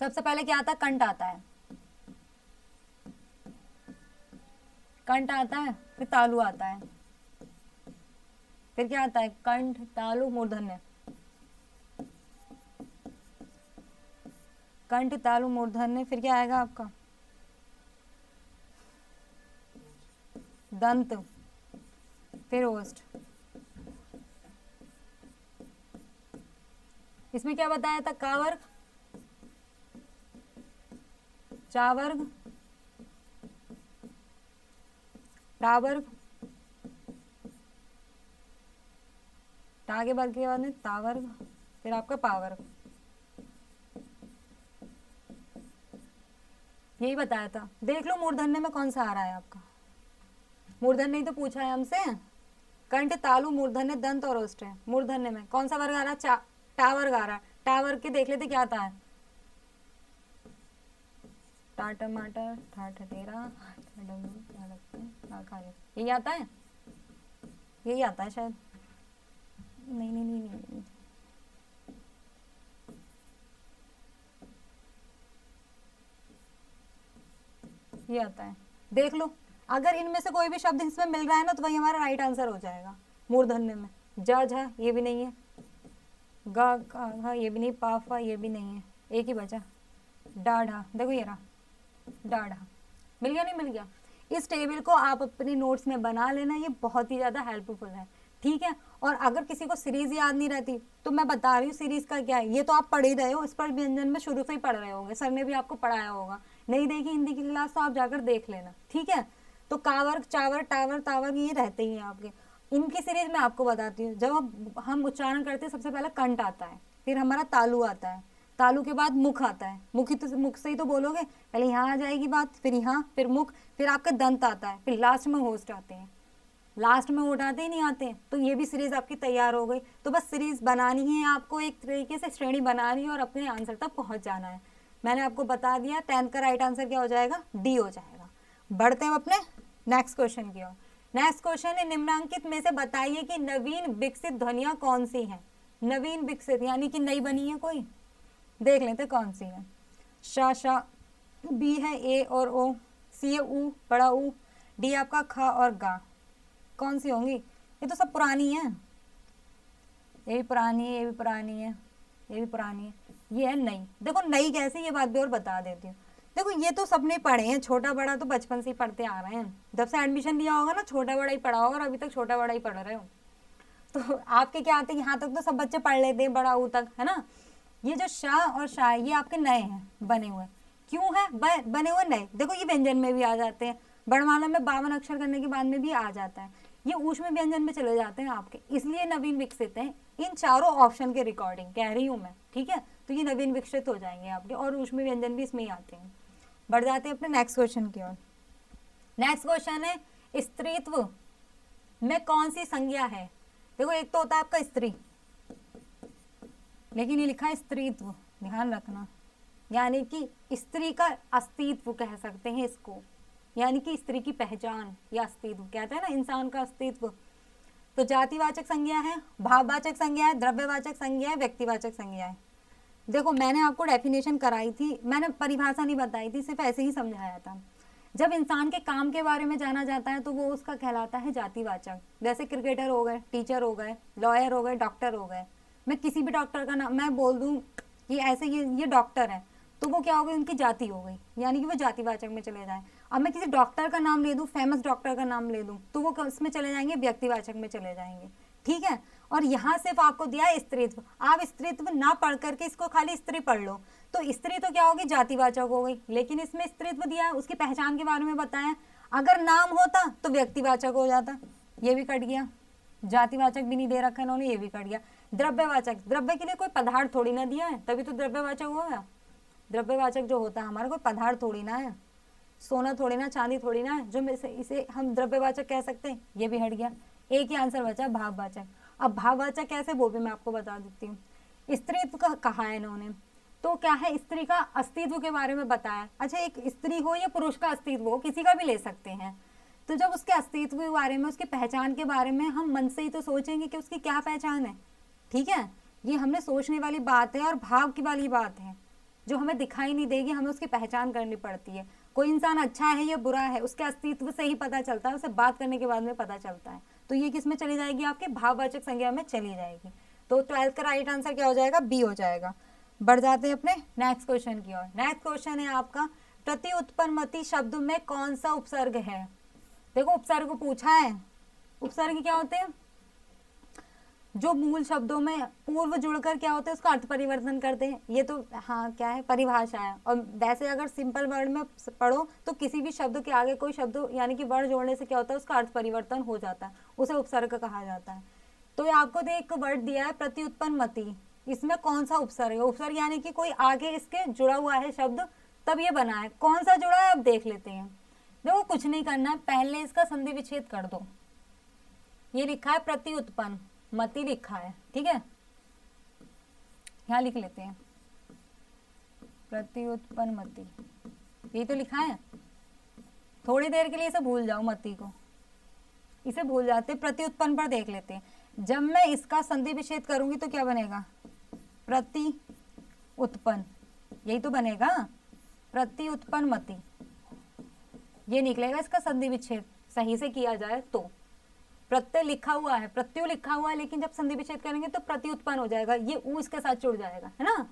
S1: सबसे पहले क्या आता है, कंठ आता है, कंठ आता है, फिर तालु आता है, फिर क्या आता है, कंठ तालु मूर्धन्य, कंठ तालु मूर्धन्य, फिर क्या आएगा आपका, दंत, फिर ओष्ठ। इसमें क्या बताया था, का वर्ग, चा वर्ग, टा वर्ग, टा के वर्ग के बाद में ता वर्ग, फिर आपका पा वर्ग। यही बताया था। देख लो मूर्धन्य में कौन सा आ रहा है आपका, मूर्धन्य ही तो पूछा है हमसे, कंठ तालु मूर्धन्य दंत और ओष्ठ है। मूर्धन्य में कौन सा वर्ग आ रहा है, टा वर्ग आ रहा है। टा वर्ग के देख लेते क्या आता है, टा टमाटर, ठा ठठेरा, यही आता है, यही आता है शायद, नहीं नहीं नहीं, नहीं, नहीं। ये आता है, देख लो। अगर इनमें से कोई भी शब्द इसमें मिल रहा है ना तो वही हमारा राइट आंसर हो जाएगा। मूर्धन्य में जा झा ये भी नहीं है, गा घा ये भी नहीं, पा फा ये भी नहीं है, एक ही बचा डा ढा। देखो ये रहा डा ढा, मिल गया नहीं मिल गया। इस टेबल को आप अपने नोट्स में बना लेना, ये बहुत ही ज़्यादा हेल्पफुल है, ठीक है। और अगर किसी को सीरीज याद नहीं रहती तो मैं बता रही हूँ सीरीज का क्या है, ये तो आप पढ़ ही रहे हो, इस पर व्यंजन में शुरू से ही पढ़ रहे होंगे, सर ने भी आपको पढ़ाया होगा। नहीं देखी हिंदी की क्लास तो आप जाकर देख लेना, ठीक है। तो कावर्ग, चावर, टावर, तावर ये रहते ही हैं आपके। इनकी सीरीज मैं आपको बताती हूँ। जब हम उच्चारण करते हैं सबसे पहले कंठ आता है, फिर हमारा तालु आता है, तालु के बाद मुख आता है, मुख से ही तो बोलोगे, पहले यहाँ आ जाएगी बात, फिर यहाँ, फिर मुख, फिर आपका दंत आता है, फिर लास्ट में होस्ट आते हैं, लास्ट में उठाते ही नहीं आते। तो ये भी सीरीज आपकी तैयार हो गई। तो बस सीरीज बनानी है आपको, एक तरीके से श्रेणी बनानी है और अपने आंसर तक पहुंच जाना है। मैंने आपको बता दिया 10th का राइट आंसर क्या हो जाएगा, डी हो जाएगा। बढ़ते हैं अपने नेक्स्ट क्वेश्चन की ओर। नेक्स्ट क्वेश्चन है, निम्नांकित में से बताइए कि नवीन विकसित ध्वनियां कौन सी हैं। नवीन विकसित यानी कि नई बनी है कोई, देख लेते कौन सी है। शा शा, बी है ए और ओ, सी है ऊ बड़ा ऊ, डी आपका खा और गा। कौन सी होंगी, ये तो सब पुरानी है, ये भी पुरानी है, ये भी पुरानी है, ये भी पुरानी है, ये है नई। देखो नई कैसी, ये बात भी और बता देती हूँ। देखो ये तो सबने पढ़े हैं, छोटा बड़ा तो बचपन से ही पढ़ते आ रहे हैं, जब से एडमिशन लिया होगा ना छोटा बड़ा ही पढ़ा होगा और अभी तक छोटा बड़ा ही पढ़ रहे हो। तो आपके क्या आते हैं, यहाँ तक तो सब बच्चे पढ़ लेते हैं बड़ा ऊ तक, है ना। ये जो शाह और शाह ये आपके नए हैं बने हुए, क्यों है बने हुए नए, देखो ये व्यंजन में भी आ जाते हैं, वर्णमाला में 52 अक्षर करने के बाद में भी आ जाता है, ये ऊष्म व्यंजन में चले जाते हैं आपके, इसलिए नवीन विकसित हैं इन चारों ऑप्शन के रिकॉर्डिंग कह रही हूँ मैं, ठीक है। तो ये नवीन विकसित हो जाएंगे आपके, और ऊष्म व्यंजन भी इसमें ही आते हैं। बढ़ जाते हैं अपने नेक्स्ट क्वेश्चन की ओर। नेक्स्ट क्वेश्चन है स्त्रीत्व में कौन सी संज्ञा है। देखो एक तो होता है आपका स्त्री, लेकिन ये लिखा है स्त्रीत्व, ध्यान रखना, यानी कि स्त्री का अस्तित्व कह सकते हैं इसको, यानी कि स्त्री की पहचान या अस्तित्व, कहते हैं ना इंसान का अस्तित्व। तो जातिवाचक संज्ञा है, भाववाचक संज्ञा है, द्रव्यवाचक संज्ञा है, व्यक्तिवाचक संज्ञा है। देखो मैंने आपको डेफिनेशन कराई थी, मैंने परिभाषा नहीं बताई थी, सिर्फ ऐसे ही समझाया था। जब इंसान के काम के बारे में जाना जाता है तो वो उसका कहलाता है जातिवाचक, जैसे क्रिकेटर हो गए, टीचर हो गए, लॉयर हो गए, डॉक्टर हो गए। मैं किसी भी डॉक्टर का नाम मैं बोल दूं कि ऐसे ये डॉक्टर है, तो वो क्या हो गई, उनकी जाति हो गई, यानी कि वो जातिवाचक में चले जाए। अब मैं किसी डॉक्टर का नाम ले दूं, फेमस डॉक्टर का नाम ले दूं, तो वो उसमें चले जाएंगे, व्यक्तिवाचक में चले जाएंगे, ठीक है। और यहाँ सिर्फ आपको दिया है स्त्रीत्व, आप स्त्रीत्व ना पढ़ करके इसको खाली स्त्री पढ़ लो, तो स्त्री तो क्या होगी, जातिवाचक हो गई, लेकिन इसमें स्त्रीत्व दिया है, उसकी पहचान के बारे में बताया। अगर नाम होता तो व्यक्तिवाचक हो जाता, ये भी कट गया, जातिवाचक भी नहीं दे रखा इन्होंने, ये भी कट गया। द्रव्यवाचक, द्रव्य के लिए कोई पदार्थ थोड़ी ना दिया है, तभी तो द्रव्यवाचक होगा। द्रव्यवाचक जो होता है हमारा कोई पदार्थ थोड़ी ना है, सोना थोड़ी ना, चांदी थोड़ी ना है, जो इसे हम द्रव्यवाचक कह सकते हैं, ये भी हट गया। एक ही आंसर बचा भाववाचक। अब भाववाचक कैसे, वो भी मैं आपको बता देती हूँ। स्त्रीत्व का कहा है इन्होंने, तो क्या है, स्त्री का अस्तित्व के बारे में बताया। अच्छा, एक स्त्री हो या पुरुष का अस्तित्व हो, किसी का भी ले सकते हैं, तो जब उसके अस्तित्व के बारे में, उसकी पहचान के बारे में हम मन से ही तो सोचेंगे कि उसकी क्या पहचान है, ठीक है। ये हमने सोचने वाली बात है और भाव की वाली बात है, जो हमें दिखाई नहीं देगी, हमें उसकी पहचान करनी पड़ती है। कोई इंसान अच्छा है या बुरा है, उसके अस्तित्व से ही पता चलता है, उसे बात करने के बाद में पता चलता है। तो ये किस में चली जाएगी, आपके भाववाचक संज्ञा में चली जाएगी। तो 12th का राइट आंसर क्या हो जाएगा, बी हो जाएगा। बढ़ जाते हैं अपने नेक्स्ट क्वेश्चन की ओर। नेक्स्ट क्वेश्चन है आपका, प्रति उत्पन्नमति शब्द में कौन सा उपसर्ग है। देखो उपसर्ग पूछा है, उपसर्ग क्या होते हैं, जो मूल शब्दों में पूर्व जुड़कर क्या होता है उसका अर्थ परिवर्तन करते हैं। ये तो हाँ क्या है, परिभाषा है। और वैसे अगर सिंपल वर्ड में पढ़ो तो किसी भी शब्द के आगे कोई शब्द यानी कि वर्ड जोड़ने से क्या होता है, उसका अर्थ परिवर्तन हो जाता है, उसे उपसर्ग कहा जाता है। तो ये आपको एक वर्ड दिया है प्रति उत्पन्नमति, इसमें कौन सा उपसर्ग है। उपसर्ग यानी कि कोई आगे इसके जुड़ा हुआ है शब्द, तब ये बना है। कौन सा जुड़ा है अब देख लेते हैं। देखो कुछ नहीं करना है, पहले इसका संधि विच्छेद कर दो। ये लिखा है प्रति उत्पन्न मति लिखा है, ठीक है, यहाँ लिख लेते हैं प्रति उत्पन्न मति, ये तो लिखा है। थोड़ी देर के लिए इसे भूल जाओ, मति को इसे भूल जाते, प्रति उत्पन्न पर देख लेते हैं। जब मैं इसका संधि विच्छेद करूंगी तो क्या बनेगा, प्रति उत्पन्न, यही तो बनेगा, प्रति उत्पन्न मति, ये निकलेगा इसका संधि विच्छेद सही से किया जाए तो। प्रत्यय लिखा हुआ है, प्रत्यु लिखा हुआ है, लेकिन जब संधि विच्छेद करेंगे तो प्रति उत्पन्न हो जाएगा, ये ऊ इसके साथ जुड़ जाएगा, है ना।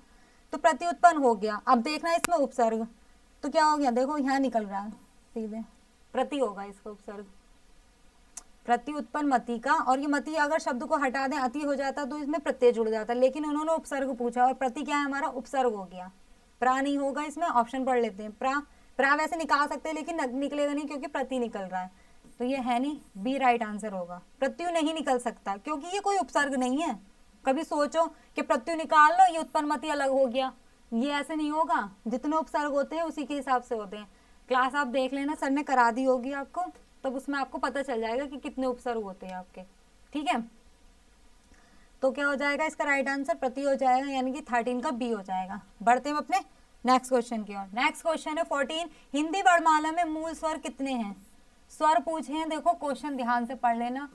S1: तो प्रति उत्पन्न हो गया। अब देखना है इसमें उपसर्ग, तो क्या हो गया, देखो यहाँ निकल रहा है सीधे, प्रति होगा इसका उपसर्ग, प्रति उत्पन्न मति का। और ये मति अगर शब्द को हटा दें अति हो जाता तो इसमें प्रत्यय जुड़ जाता, लेकिन उन्होंने उपसर्ग पूछा और प्रति क्या है हमारा, उपसर्ग हो गया। प्रा नहीं होगा इसमें, ऑप्शन पढ़ लेते हैं। प्रा वैसे निकाल सकते हैं लेकिन निकलेगा नहीं क्योंकि प्रति निकल रहा है, तो ये है नहीं, बी राइट आंसर होगा। प्रत्यु नहीं निकल सकता क्योंकि ये कोई उपसर्ग नहीं है। कभी सोचो कि प्रत्यु निकाल लो, ये उत्पन्नमति अलग हो गया, ये ऐसे नहीं होगा। जितने उपसर्ग होते हैं उसी के हिसाब से होते हैं। क्लास आप देख लेना, सर ने करा दी होगी आपको, तब उसमें आपको पता चल जाएगा कि कितने उपसर्ग होते हैं आपके, ठीक है। तो क्या हो जाएगा इसका राइट आंसर, प्रति हो जाएगा, यानी कि 13 का बी हो जाएगा। बढ़ते हैं अपने नेक्स्ट क्वेश्चन की ओर। नेक्स्ट क्वेश्चन है 14, हिंदी वर्णमाला में मूल स्वर कितने हैं। स्वर पूछे हैं, देखो क्वेश्चन ध्यान से पढ़ लेना,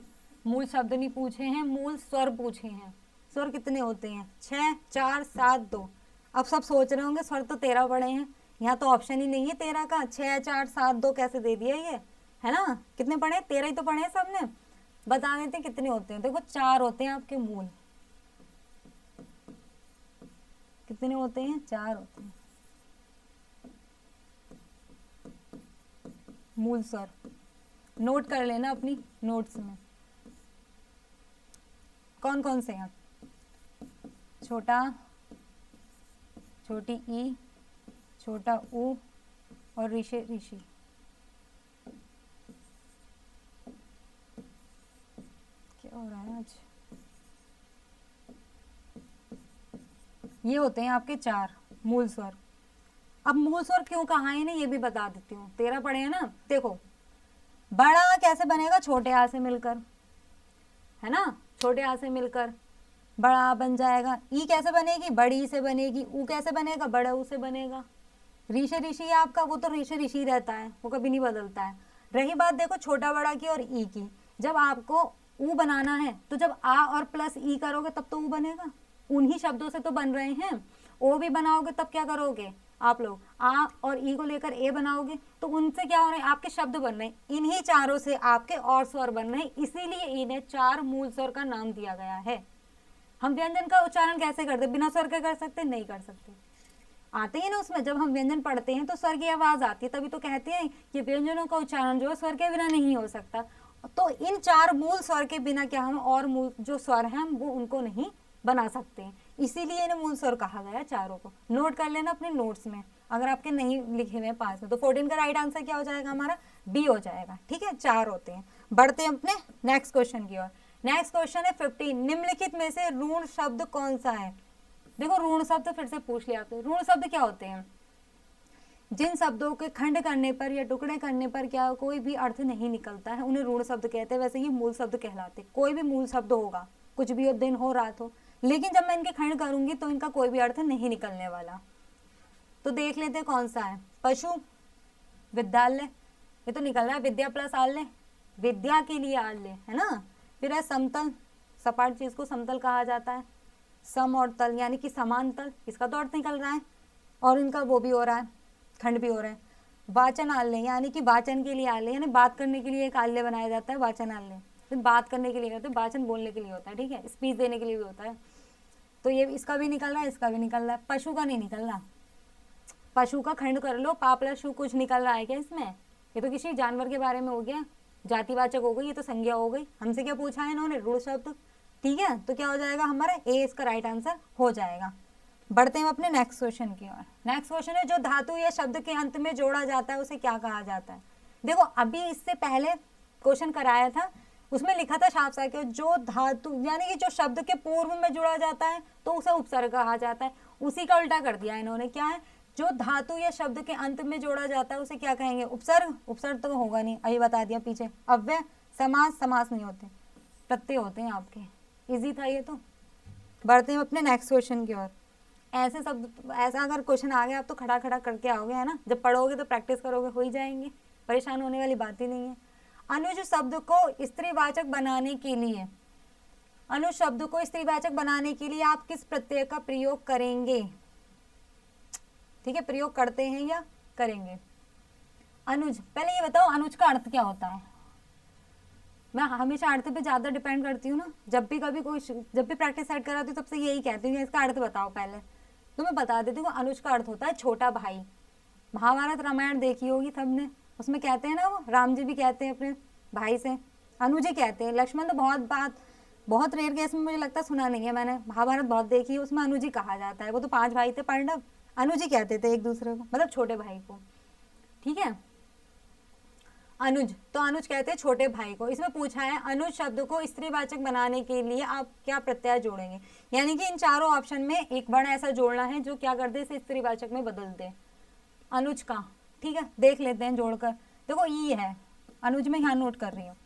S1: मूल शब्द नहीं पूछे हैं, मूल स्वर पूछे हैं। स्वर कितने होते हैं, 6, 4, 7, 2। अब सब सोच रहे होंगे स्वर तो 13 पढ़े हैं, यहाँ तो ऑप्शन ही नहीं है 13 का, 6, 4, 7, 2 कैसे दे दिया ये, है ना। कितने पढ़े, 13 ही तो पढ़े हैं सबने। बता देते हैं कितने होते हैं। देखो 4 होते हैं आपके मूल, कितने होते हैं, 4 होते हैं। मूल स्वर नोट कर लेना अपनी नोट्स में, कौन कौन से हैं? छोटा, छोटी ई, छोटा ऊ और ऋषि ऋषि। क्या हो रहा है आज? ये होते हैं आपके 4 मूल स्वर। अब मूल स्वर क्यों कहा है ना ये भी बता देती हूँ। 13 पढ़े हैं ना। देखो बड़ा कैसे बनेगा? छोटे आ से मिलकर, है ना, छोटे आ से मिलकर बड़ा आ बन जाएगा। ई कैसे बनेगी? बड़ी से बनेगी। ऊ कैसे बनेगा? बड़ा ऊ से बनेगा। ऋषि ऋषि आपका वो तो ऋषि ऋषि रहता है, वो कभी नहीं बदलता है। रही बात देखो छोटा बड़ा की और ई की, जब आपको ऊ बनाना है तो जब आ और प्लस ई करोगे तब तो ऊ बनेगा। उन्हीं शब्दों से तो बन रहे हैं। ओ भी बनाओगे तब क्या करोगे आप लोग? आ और ई को लेकर ए बनाओगे तो उनसे क्या हो रहे हैं? आपके शब्द बन रहे हैं। इन्हीं चारों से आपके और स्वर बन रहे हैं, इसीलिए इन्हें 4 मूल स्वर का नाम दिया गया है। हम व्यंजन का उच्चारण कैसे करते? बिना स्वर के कर सकते? नहीं कर सकते। आते ही ना उसमें, जब हम व्यंजन पढ़ते हैं तो स्वर की आवाज आती है, तभी तो कहते हैं कि व्यंजनों का उच्चारण जो है स्वर के बिना नहीं हो सकता। तो इन 4 मूल स्वर के बिना क्या हम और मूल जो स्वर हैं वो उनको नहीं बना सकते हैं, इसीलिए इन्हें मूल स्वर कहा गया। चारों को नोट कर लेना अपने नोट्स में, अगर आपके नहीं लिखे हुए पास में। तो 14 का राइट आंसर क्या हो जाएगा? हमारा बी हो जाएगा। ठीक है, 4 होते हैं। बढ़ते हैं अपने नेक्स्ट क्वेश्चन की ओर। नेक्स्ट क्वेश्चन है 15। निम्नलिखित में से ऋण शब्द कौन सा है? देखो ऋण शब्द फिर से पूछ लिया आपने। ऋण शब्द क्या होते हैं? जिन शब्दों के खंड करने पर या टुकड़े करने पर क्या कोई भी अर्थ नहीं निकलता है, उन्हें ऋण शब्द कहते हैं। वैसे ये मूल शब्द कहलाते। कोई भी मूल शब्द होगा, कुछ भी हो, दिन हो रात हो, लेकिन जब मैं इनके खंड करूंगी तो इनका कोई भी अर्थ नहीं निकलने वाला। तो देख लेते हैं कौन सा है। पशु, विद्यालय, ये तो निकल रहा है विद्या प्लस आल्य, विद्या के लिए आल्य, है ना। फिर है समतल, सपाट चीज को समतल कहा जाता है। सम और तल यानी कि समान तल, इसका तो अर्थ निकल रहा है और इनका वो भी हो रहा है, खंड भी हो रहा है। वाचन आल्य यानी कि वाचन के लिए आल्य, यानी बात करने के लिए एक आल्य बनाया जाता है, वाचन आल्य। फिर बात करने के लिए करते हैं, वाचन बोलने के लिए होता है, ठीक है, स्पीच देने के लिए भी होता है। तो ये इसका भी निकल रहा है, इसका भी निकल रहा है। पशु का नहीं निकल रहा, पशु का खंड कर लो, पा प्लस शु, कुछ निकल रहा है क्या इसमें? ये तो किसी जानवर के बारे में हो गया, जातिवाचक हो गई, ये तो संज्ञा हो गई। हमसे क्या पूछा है इन्होंने? ऋण शब्द। ठीक है, तो क्या हो जाएगा हमारा? ए इसका राइट आंसर हो जाएगा। बढ़ते हैं अपने नेक्स्ट क्वेश्चन की ओर। नेक्स्ट क्वेश्चन है जो धातु या शब्द के अंत में जोड़ा जाता है उसे क्या कहा जाता है? देखो अभी इससे पहले क्वेश्चन कराया था, उसमें लिखा था साफ साफ कि जो धातु यानी कि जो शब्द के पूर्व में जुड़ा जाता है तो उसे उपसर्ग कहा जाता है। उसी का उल्टा कर दिया इन्होंने। क्या है? जो धातु या शब्द के अंत में जोड़ा जाता है उसे क्या कहेंगे? उपसर्ग। उपसर्ग तो होगा नहीं, अभी बता दिया पीछे। अव्यय, समास, समास नहीं होते, प्रत्यय होते हैं आपके। इजी था ये तो। बढ़ते हैं अपने नेक्स्ट क्वेश्चन की ओर। ऐसे शब्द, ऐसा अगर क्वेश्चन आ गया आप तो खड़ा खड़ा करके आओगे, है ना। जब पढ़ोगे तो प्रैक्टिस करोगे, हो ही जाएंगे, परेशान होने वाली बात ही नहीं है। अनुज शब्द को स्त्रीवाचक बनाने के लिए, अनुज शब्द को स्त्रीवाचक बनाने के लिए आप किस प्रत्यय का प्रयोग करेंगे? ठीक है, प्रयोग करते हैं या करेंगे? अनुज, पहले ये बताओ अनुज का अर्थ क्या होता है? मैं हमेशा अर्थ पे ज्यादा डिपेंड करती हूँ ना, जब भी कभी कोई, जब भी प्रैक्टिस सेट कराती हूँ तब से यही कहती हूँ इसका अर्थ बताओ पहले। तो मैं बता देती हूँ, अनुज का अर्थ होता है छोटा भाई। महाभारत रामायण देखी होगी सबने, उसमें कहते हैं ना, वो राम जी भी कहते हैं अपने भाई से अनुज ही कहते हैं। लक्ष्मण तो बहुत रेयर केस में मुझे लगता है सुना नहीं है मैंने, महाभारत बहुत देखी है, उसमें अनुज ही कहा जाता है। वो तो 5 भाई थे पांडव, अनुज ही कहते थे एक दूसरे को, मतलब छोटे भाई को। ठीक है, अनुज, तो अनुज कहते हैं छोटे भाई को। इसमें पूछा है अनुज शब्द को स्त्रीवाचक बनाने के लिए आप क्या प्रत्यय जोड़ेंगे? यानी कि इन चारों ऑप्शन में एक वर्ण ऐसा जोड़ना है जो क्या कर दे, इसे स्त्रीवाचक में बदल दे अनुज का। ठीक है, देख लेते हैं जोड़कर। देखो ई है अनुज में, यहाँ नोट कर रही हूँ,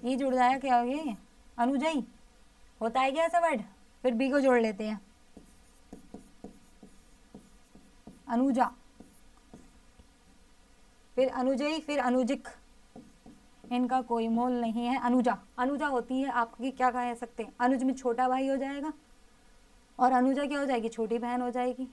S1: ई जुड़ जाएगा क्या? ये अनुजई होता है क्या ऐसा वर्ड? फिर बी को जोड़ लेते हैं, अनुजा, फिर अनुजई, फिर अनुजिक, इनका कोई मोल नहीं है। अनुजा, अनुजा होती है आपकी, क्या कह सकते हैं, अनुज में छोटा भाई हो जाएगा और अनुजा क्या हो जाएगी? छोटी बहन हो जाएगी।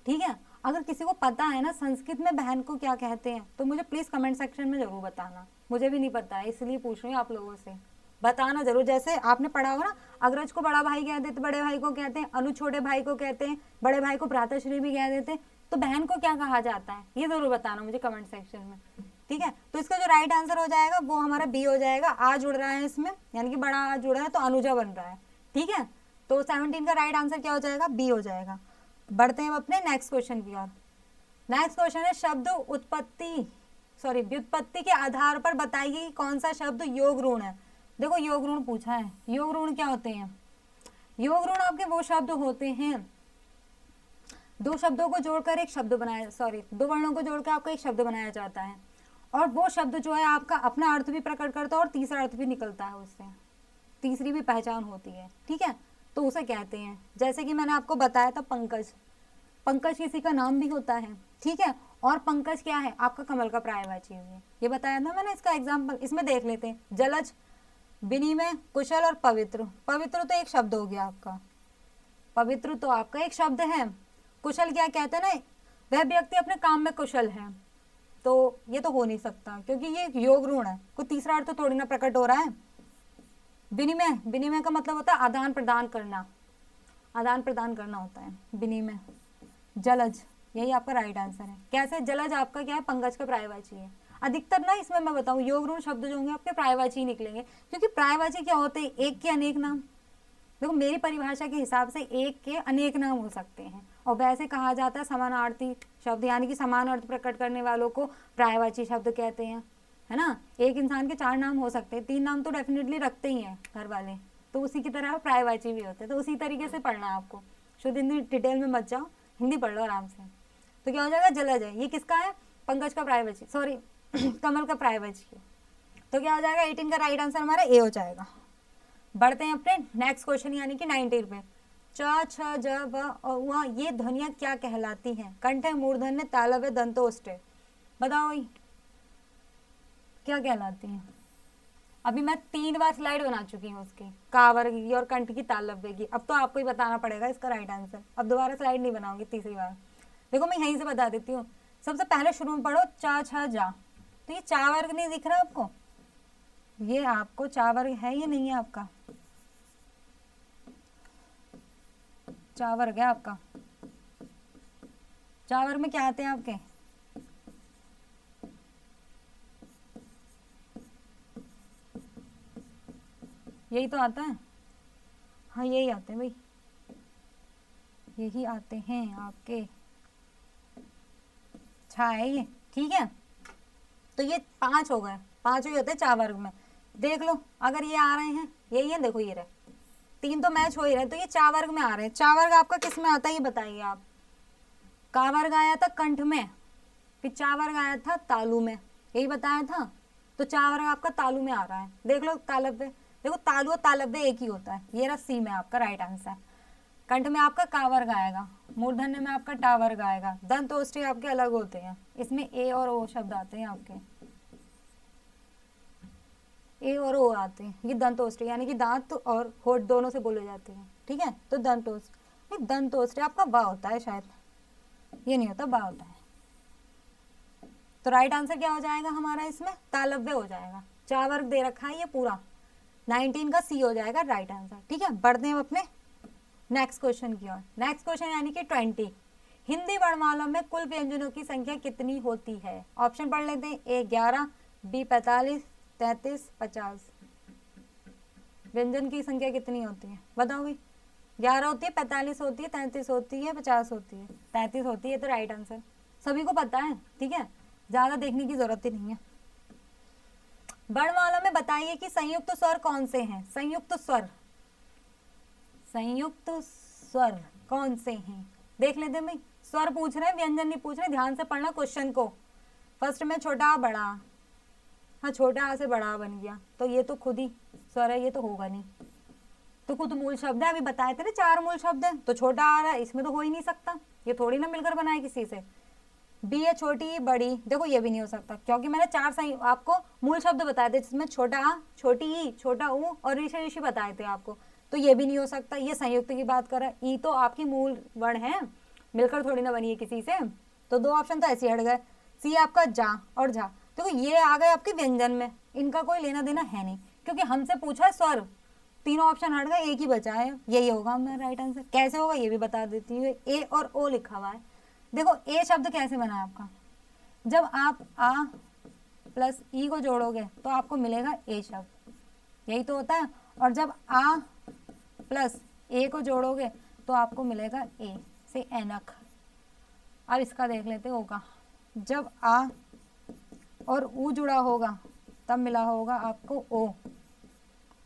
S1: ठीक है, अगर किसी को पता है ना संस्कृत में बहन को क्या कहते हैं तो मुझे प्लीज कमेंट सेक्शन में जरूर बताना, मुझे भी नहीं पता है इसलिए पूछ रही हूँ आप लोगों से, बताना जरूर। जैसे आपने पढ़ा होगा ना, अग्रज को बड़ा भाई कहते थे, बड़े भाई को कहते हैं, अनु छोटे भाई को कहते हैं, बड़े भाई को भ्राताश्री भी कह देते हैं, तो बहन को क्या कहा जाता है ये जरूर बताना मुझे कमेंट सेक्शन में। ठीक है, तो इसका जो राइट आंसर हो जाएगा वो हमारा बी हो जाएगा। आ जुड़ रहा है इसमें, यानी कि बड़ा आ जुड़ रहा है तो अनुजा बन रहा है। ठीक है, तो 17 का राइट आंसर क्या हो जाएगा, बी हो जाएगा। बढ़ते हैं अपने नेक्स्ट क्वेश्चन की ओर। नेक्स्ट क्वेश्चन है शब्द व्युत्पत्ति के आधार पर बताइए कि कौन सा शब्द योग ऋण है। देखो योग ऋण पूछा है, योग ऋण क्या होते हैं, योग ऋण आपके वो शब्द होते हैं, दो शब्दों को जोड़कर एक शब्द बनाया, दो वर्णों को जोड़कर आपका एक शब्द बनाया जाता है, और वो शब्द जो है आपका अपना अर्थ भी प्रकट करता है और तीसरा अर्थ भी निकलता है उससे, तीसरी भी पहचान होती है। ठीक है, तो उसे कहते हैं, जैसे कि मैंने आपको बताया था पंकज, पंकज किसी का नाम भी होता है। ठीक है, और पंकज क्या है, आपका कमल का पर्यायवाची है, ये बताया था मैंने। इसका एग्जाम्पल इसमें देख लेते हैं, जलज, विनिमय, कुशल और पवित्र। पवित्र तो एक शब्द हो गया आपका, पवित्र तो आपका एक शब्द है। कुशल क्या कहते हैं ना, वह व्यक्ति अपने काम में कुशल है, तो ये तो हो नहीं सकता क्योंकि ये योग ऋण है, कोई तीसरा अर्थ तो थोड़ी ना प्रकट हो रहा है। विनिमय, विनिमय का मतलब होता है आदान प्रदान करना, आदान प्रदान करना होता है विनिमय। जलज, यही आपका राइट आंसर है। कैसे, जलज आपका क्या है, पंकज का पर्यायवाची है। अधिकतर ना इसमें मैं बताऊं योग ऋण शब्द जो होंगे आपके पर्यायवाची निकलेंगे, क्योंकि पर्यायवाची क्या होते हैं, एक के अनेक नाम। देखो मेरी परिभाषा के हिसाब से एक के अनेक नाम हो सकते हैं, और वैसे कहा जाता है समानार्थी शब्द, यानी कि समान अर्थ प्रकट करने वालों को पर्यायवाची शब्द कहते हैं, है ना। एक इंसान के 4 नाम हो सकते हैं, 3 नाम तो डेफिनेटली रखते ही हैं घर वाले, तो उसी की तरह पर्यायवाची भी होते हैं। तो उसी तरीके से पढ़ना है आपको, शुद्ध हिंदी डिटेल में मत जाओ, हिंदी पढ़ लो आराम से। तो क्या हो जाएगा, जलज है, ये किसका है, पंकज का पर्यायवाची, कमल का पर्यायवाची। तो क्या हो जाएगा, 18 का राइट आंसर हमारा ए हो जाएगा। बढ़ते हैं अपने नेक्स्ट क्वेश्चन यानी कि 19 पे। च, छ, ज, व और वहाँ ये ध्वनियां क्या कहलाती हैं, कंठ है, मूर्धन्य, तालव्य है, दंतोष्ठ है। बताओ क्या कहलाती हैं। अभी मैं 3 बार स्लाइड बना चुकी हूँ उसकी, कावर की और कंठ की, तालव्य की। अब तो आपको ही बताना पड़ेगा इसका राइट आंसर, अब दोबारा स्लाइड नहीं बनाऊंगी तीसरी बार। देखो मैं यहीं से बता देती हूँ, सबसे पहले शुरू में पढ़ो चा, छ, जा। तो ये चा वर्ग नहीं दिख रहा आपको, ये आपको चा वर्ग है, ये नहीं है आपका चा वर्ग है आपका। चा वर्ग में क्या आते हैं आपके, यही तो आता है, हाँ यही आते हैं भाई, यही आते हैं आपके, छा है ये। ठीक है, तो ये 5 हो गए, 5 ही होते हैं चा वर्ग में। देख लो अगर ये आ रहे हैं, यही है, देखो ये रहे, 3 तो मैच हो ही रहे, तो ये चा वर्ग में आ रहे हैं। चा वर्ग आपका किस में आता है ये बताइए आप। का वर्ग आया था कंठ में, फिर चा वर्ग आया था तालु में, यही बताया था। तो चा वर्ग आपका तालु में आ रहा है। देख लो तालव्य, देखो तालु और तालव्य एक ही होता है, ये रहा सी में आपका राइट आंसर। कंठ में आपका का वर्ग आएगा, मूर्धन्य में आपका टा वर्ग आएगा, दंत ओष्ठी आपके अलग होते हैं, इसमें ए और ओ शब्द आते हैं आपके, ए और ओ आते हैं, ये दंतोष्ठी यानी कि दांत और होठ दोनों से बोले जाते हैं। ठीक है, तो दंतोष्ठ, दंतोष्ठी आपका बा होता है शायद, ये नहीं होता, बा होता है। तो राइट आंसर क्या हो जाएगा हमारा, इसमें तालव्य हो जाएगा। चा वर्ग दे रखा है ये पूरा, 19 का सी हो जाएगा राइट आंसर। ठीक है, बढ़ते हैं अपने नेक्स्ट क्वेश्चन की ओर। नेक्स्ट क्वेश्चन यानी कि 20, हिंदी वर्णमाला में कुल व्यंजनों की संख्या कितनी होती है। ऑप्शन पढ़ लेते हैं, ए 11, बी 45, 33, 50। व्यंजन की संख्या कितनी होती है बताओ भाई। 11 होती है, 45 होती है, 33 होती है, 50 होती है। 33 होती है तो राइट आंसर, सभी को पता है। ठीक है, ज्यादा देखने की जरूरत ही नहीं है। वर्णमाला में बताइए कि संयुक्त स्वर कौन से हैं। संयुक्त स्वर, संयुक्त स्वर कौन से हैं देख लेते हैं भाई। स्वर पूछ रहे हैं, व्यंजन नहीं पूछ रहे, ध्यान से पढ़ना क्वेश्चन को। फर्स्ट में छोटा आ बड़ा, हाँ छोटा आ से बड़ा आ बन गया, तो ये तो खुद ही स्वर है, ये तो होगा नहीं। तो खुद मूल शब्द है, अभी बताए थे ना 4 मूल शब्द है, तो छोटा आ रहा है, इसमें तो हो ही नहीं सकता, ये थोड़ी ना मिलकर बनाए किसी से। बी है छोटी बड़ी, देखो ये भी नहीं हो सकता क्योंकि मैंने 4 आपको मूल शब्द बताए थे, जिसमें छोटा आ, छोटी ई, छोटा ऊ और ऋषि ऋषि बताए थे आपको, तो ये भी नहीं हो सकता। ये संयुक्त की बात कर रहा है, ई तो आपकी मूल वर्ण है, मिलकर थोड़ी ना बनी है किसी से, तो 2 ऑप्शन तो ऐसे हट गए। सी आपका जा और झा, देखो ये आ गए आपके व्यंजन में, इनका कोई लेना देना है नहीं, क्योंकि हमसे पूछा है स्वर, तीनों ऑप्शन हट गए, एक ही बचा है, यही होगा हमारा राइट आंसर। कैसे होगा ये भी बता देती हूँ, ए और ओ लिखा हुआ है। देखो ए शब्द कैसे बना आपका, जब आप आ प्लस ई को जोड़ोगे तो आपको मिलेगा ए शब्द, यही तो होता है। और जब आ प्लस ए को जोड़ोगे तो आपको मिलेगा ए से ऐनक। अब इसका देख लेते होगा, जब आ और ऊ जुड़ा होगा तब मिला होगा आपको ओ,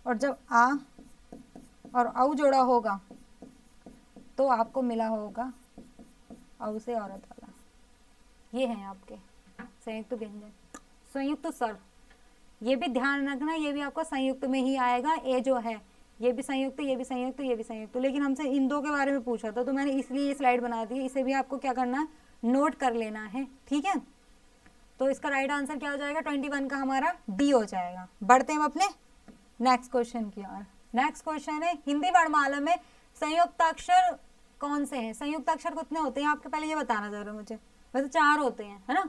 S1: और जब आ और औ जोड़ा होगा तो आपको मिला होगा औ से औरत वाला। ये है आपके संयुक्त व्यंजन। संयुक्त स्वर, ये भी ध्यान रखना, ये भी आपको संयुक्त में ही आएगा। ए जो है ये भी संयुक्त, ये भी संयुक्त, ये भी संयुक्त, लेकिन हमसे इन दो के बारे में पूछा था तो मैंने इसलिए ये स्लाइड बना दी। इसे भी आपको क्या करना है, नोट कर लेना है, ठीक है। तो इसका राइट आंसर क्या हो जाएगा, 21 का हमारा डी हो जाएगा। बढ़ते हैं अपने नेक्स्ट क्वेश्चन की ओर। नेक्स्ट क्वेश्चन है, हिंदी वर्णमाला में संयुक्ताक्षर कौन से हैं? संयुक्ताक्षर कितने होते हैं आपके, पहले ये बताना जरूर मुझे। वैसे 4 होते हैं, है ना,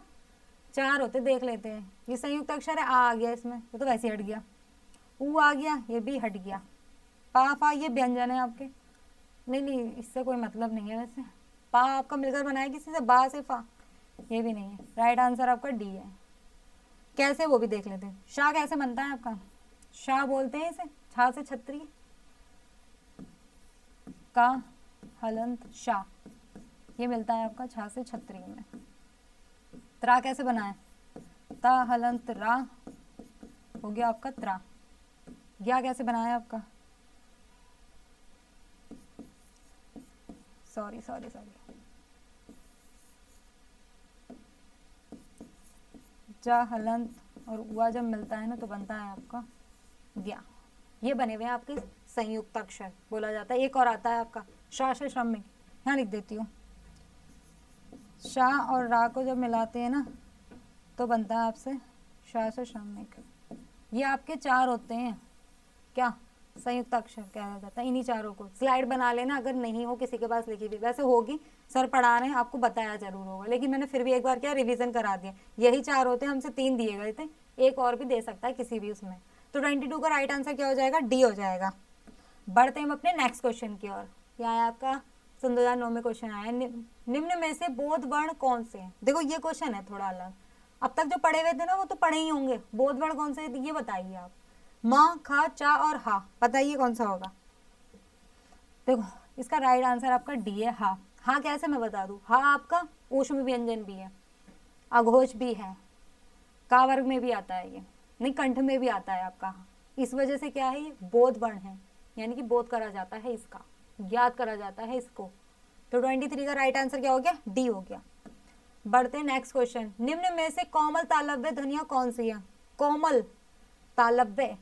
S1: 4 होते, देख लेते हैं। ये संयुक्त अक्षर है, आ गया इसमें, ये तो वैसे हट गया। ऊ आ गया, ये भी हट गया। पा फा ये व्यंजन है आपके, नहीं नहीं इससे कोई मतलब नहीं है। वैसे पा आपका मिलकर बनाया किसी से, बा से फा, ये भी नहीं है। राइट आंसर आपका डी है। कैसे वो भी देख लेते हैं। शाह कैसे बनता है आपका, शाह बोलते हैं इसे, छा से छत्री, का हलंत शाह, ये मिलता है आपका छा से छत्री में। त्रा कैसे बना है, ता हलंत रा, हो गया आपका त्रा। या कैसे बना है आपका, सॉरी, जा हलंत और उआ जब मिलता है ना तो बनता है आपका ज्ञा। ये बने हुए हैं आपके संयुक्त अक्षर, बोला जाता है। एक और आता है आपका शाह से श्रमिक, यहाँ लिख देती हूँ। शाह और रा को जब मिलाते हैं ना तो बनता है आपसे शाह से श्रमिक। ये आपके 4 होते हैं, क्या संयुक्त अक्षर कहा जाता है। इन्हीं चारों को स्लाइड बना लेना, अगर नहीं हो किसी के पास लिखी हुई, वैसे होगी, सर पढ़ा रहे हैं आपको बताया जरूर होगा, लेकिन मैंने फिर भी एक बार क्या रिवीजन करा दिया। यही 4 होते हैं, हमसे 3 दिए गए थे, एक और भी दे सकता है किसी भी उसमें। तो 22 का राइट आंसर क्या हो जाएगा, डी हो जाएगा। बढ़ते हैं अपने नेक्स्ट क्वेश्चन की ओर। क्या है आपका सन 2009 में क्वेश्चन आया, निम्न में से बोध वर्ण कौन से हैं? देखो ये क्वेश्चन है थोड़ा अलग, अब तक जो पढ़े हुए थे ना वो तो पढ़े ही होंगे। बोध वर्ण कौन से, ये बताइए आप। माँ, खा, चा और हा, बताइए कौन सा होगा। देखो इसका राइट आंसर आपका डी है, हा। हा कैसे मैं बता दूं, हा आपका ऊष्म व्यंजन भी है, अघोष भी है, का वर्ग में भी आता है, ये नहीं कंठ में भी आता है आपका। इस वजह से क्या है, ये बोध वर्ण है, यानी कि बोध करा जाता है इसका, ज्ञात करा जाता है इसको। तो 23 का राइट आंसर क्या हो गया, डी हो गया। बढ़ते हैं नेक्स्ट क्वेश्चन। निम्न में से कोमल तालव्य ध्वनियां कौन सी है? कोमल तालव्य,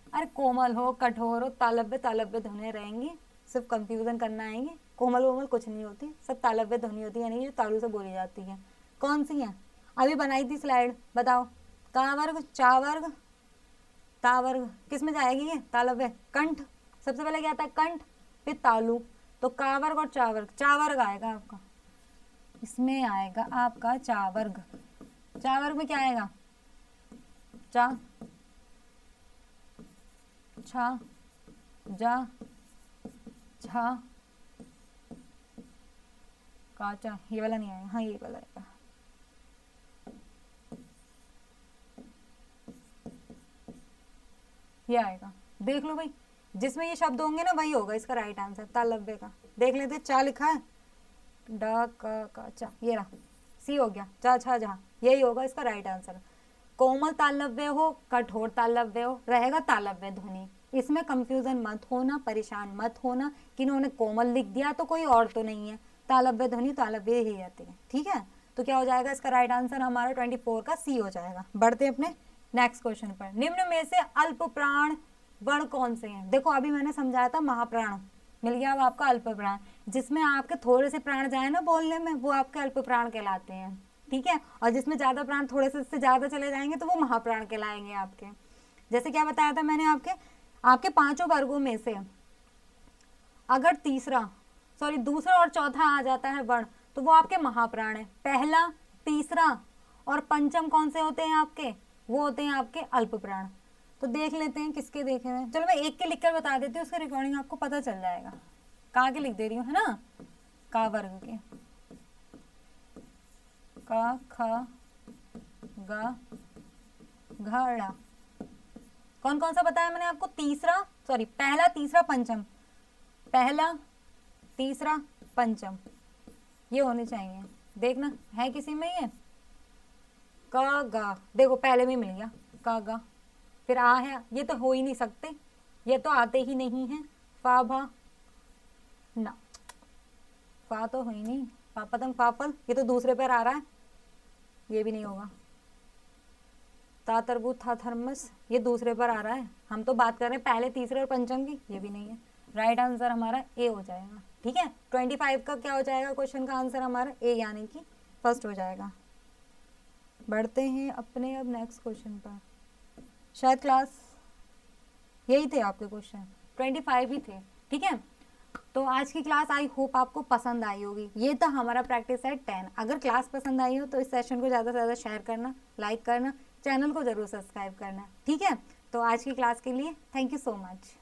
S1: अरे कोमल हो कठोर हो, तालव्य ध्वनियां रहेंगी, सिर्फ कंफ्यूजन करना आएंगे। कोमल वोमल कुछ नहीं होती, सब तालव्य ध्वनि होती है, यानी जो तालु से बोली जाती है। कौन सी है, अभी बनाई थी स्लाइड, बताओ। का वर्ग, चा वर्ग, ता वर्ग, किस में जाएगी ये, तालव्य, कंठ। सबसे पहले क्या आता है, कंठ, फिर तालु। तो का वर्ग और चा वर्ग आएगा आपका, इसमें आएगा आपका चा वर्ग। चा वर्ग में क्या आएगा, चा, छा, जा, झा, काचा, ये वाला नहीं आएगा, हाँ ये वाला आएगा। ये आएगा, देख लो भाई, जिसमें ये शब्द होंगे ना वही होगा इसका राइट आंसर तालव्य का। देख लेते, चा लिखा है, डा का चा, ये रहा, सी हो गया, चा छा जहा, यही होगा इसका राइट आंसर। कोमल तालव्य हो कठोर तालव्य हो, रहेगा तालव्य ध्वनि। इसमें कंफ्यूजन मत होना, परेशान मत होना कि इन्होंने कोमल लिख दिया तो कोई और तो नहीं है, तालव्य ध्वनि तालव्य ही रहती है, ठीक है। तो क्या हो जाएगा इसका राइट आंसर हमारा 24 का सी हो जाएगा। बढ़ते अपने नेक्स्ट क्वेश्चन पर। निम्न में से अल्प प्राण वर्ण कौन से हैं? देखो अभी मैंने समझाया था महाप्राण, मिल गया अब आपका अल्प प्राण, जिसमें आपके थोड़े से प्राण जाए ना बोलने में वो आपके अल्प प्राण कहलाते हैं, ठीक है। और जिसमें ज्यादा प्राण थोड़े से ज्यादा चले जाएंगे तो वो महाप्राण कहलाएंगे आपके। जैसे क्या बताया था मैंने, आपके 5 वर्गों में से अगर दूसरा और चौथा आ जाता है वर्ण तो वो आपके महाप्राण है। पहला, तीसरा और पंचम कौन से होते हैं आपके, वो होते हैं आपके अल्प प्राण। तो देख लेते हैं किसके देखे हुए। चलो मैं एक के लिखकर बता देती हूँ, उसका रिकॉर्डिंग आपको पता चल जाएगा। का के लिख दे रही हूँ, है ना, का वर्ग के, का, ख, गा, घड़ा। कौन कौन सा बताया मैंने आपको? पहला, तीसरा, पंचम। पहला, तीसरा, पंचम, ये होने चाहिए। देखना है किसी में ये? क गा, देखो पहले में मिल गया क गा। फिर आ है, ये तो हो ही नहीं सकते, ये तो आते ही नहीं है। फा भा ना, फा तो हो ही नहीं। फा पतंग फा फल, ये तो दूसरे पर आ रहा है, ये भी नहीं होगा। ता तरबूज था थर्मस, ये दूसरे पर आ रहा है, हम तो बात कर रहे हैं पहले, तीसरे और पंचम की, ये भी नहीं है। राइट आंसर हमारा ए हो जाएगा। ठीक है, 25 का क्या हो जाएगा क्वेश्चन का आंसर हमारा? ए, यानी कि फर्स्ट हो जाएगा। बढ़ते हैं अपने अब नेक्स्ट क्वेश्चन पर। शायद क्लास यही थे आपके क्वेश्चन, 25 ही थे। ठीक है, तो आज की क्लास आई होप आपको पसंद आई होगी। ये तो हमारा प्रैक्टिस है 10। अगर क्लास पसंद आई हो तो इस सेशन को ज़्यादा से ज़्यादा शेयर करना, लाइक करना, चैनल को ज़रूर सब्सक्राइब करना। ठीक है, तो आज की क्लास के लिए थैंक यू सो मच।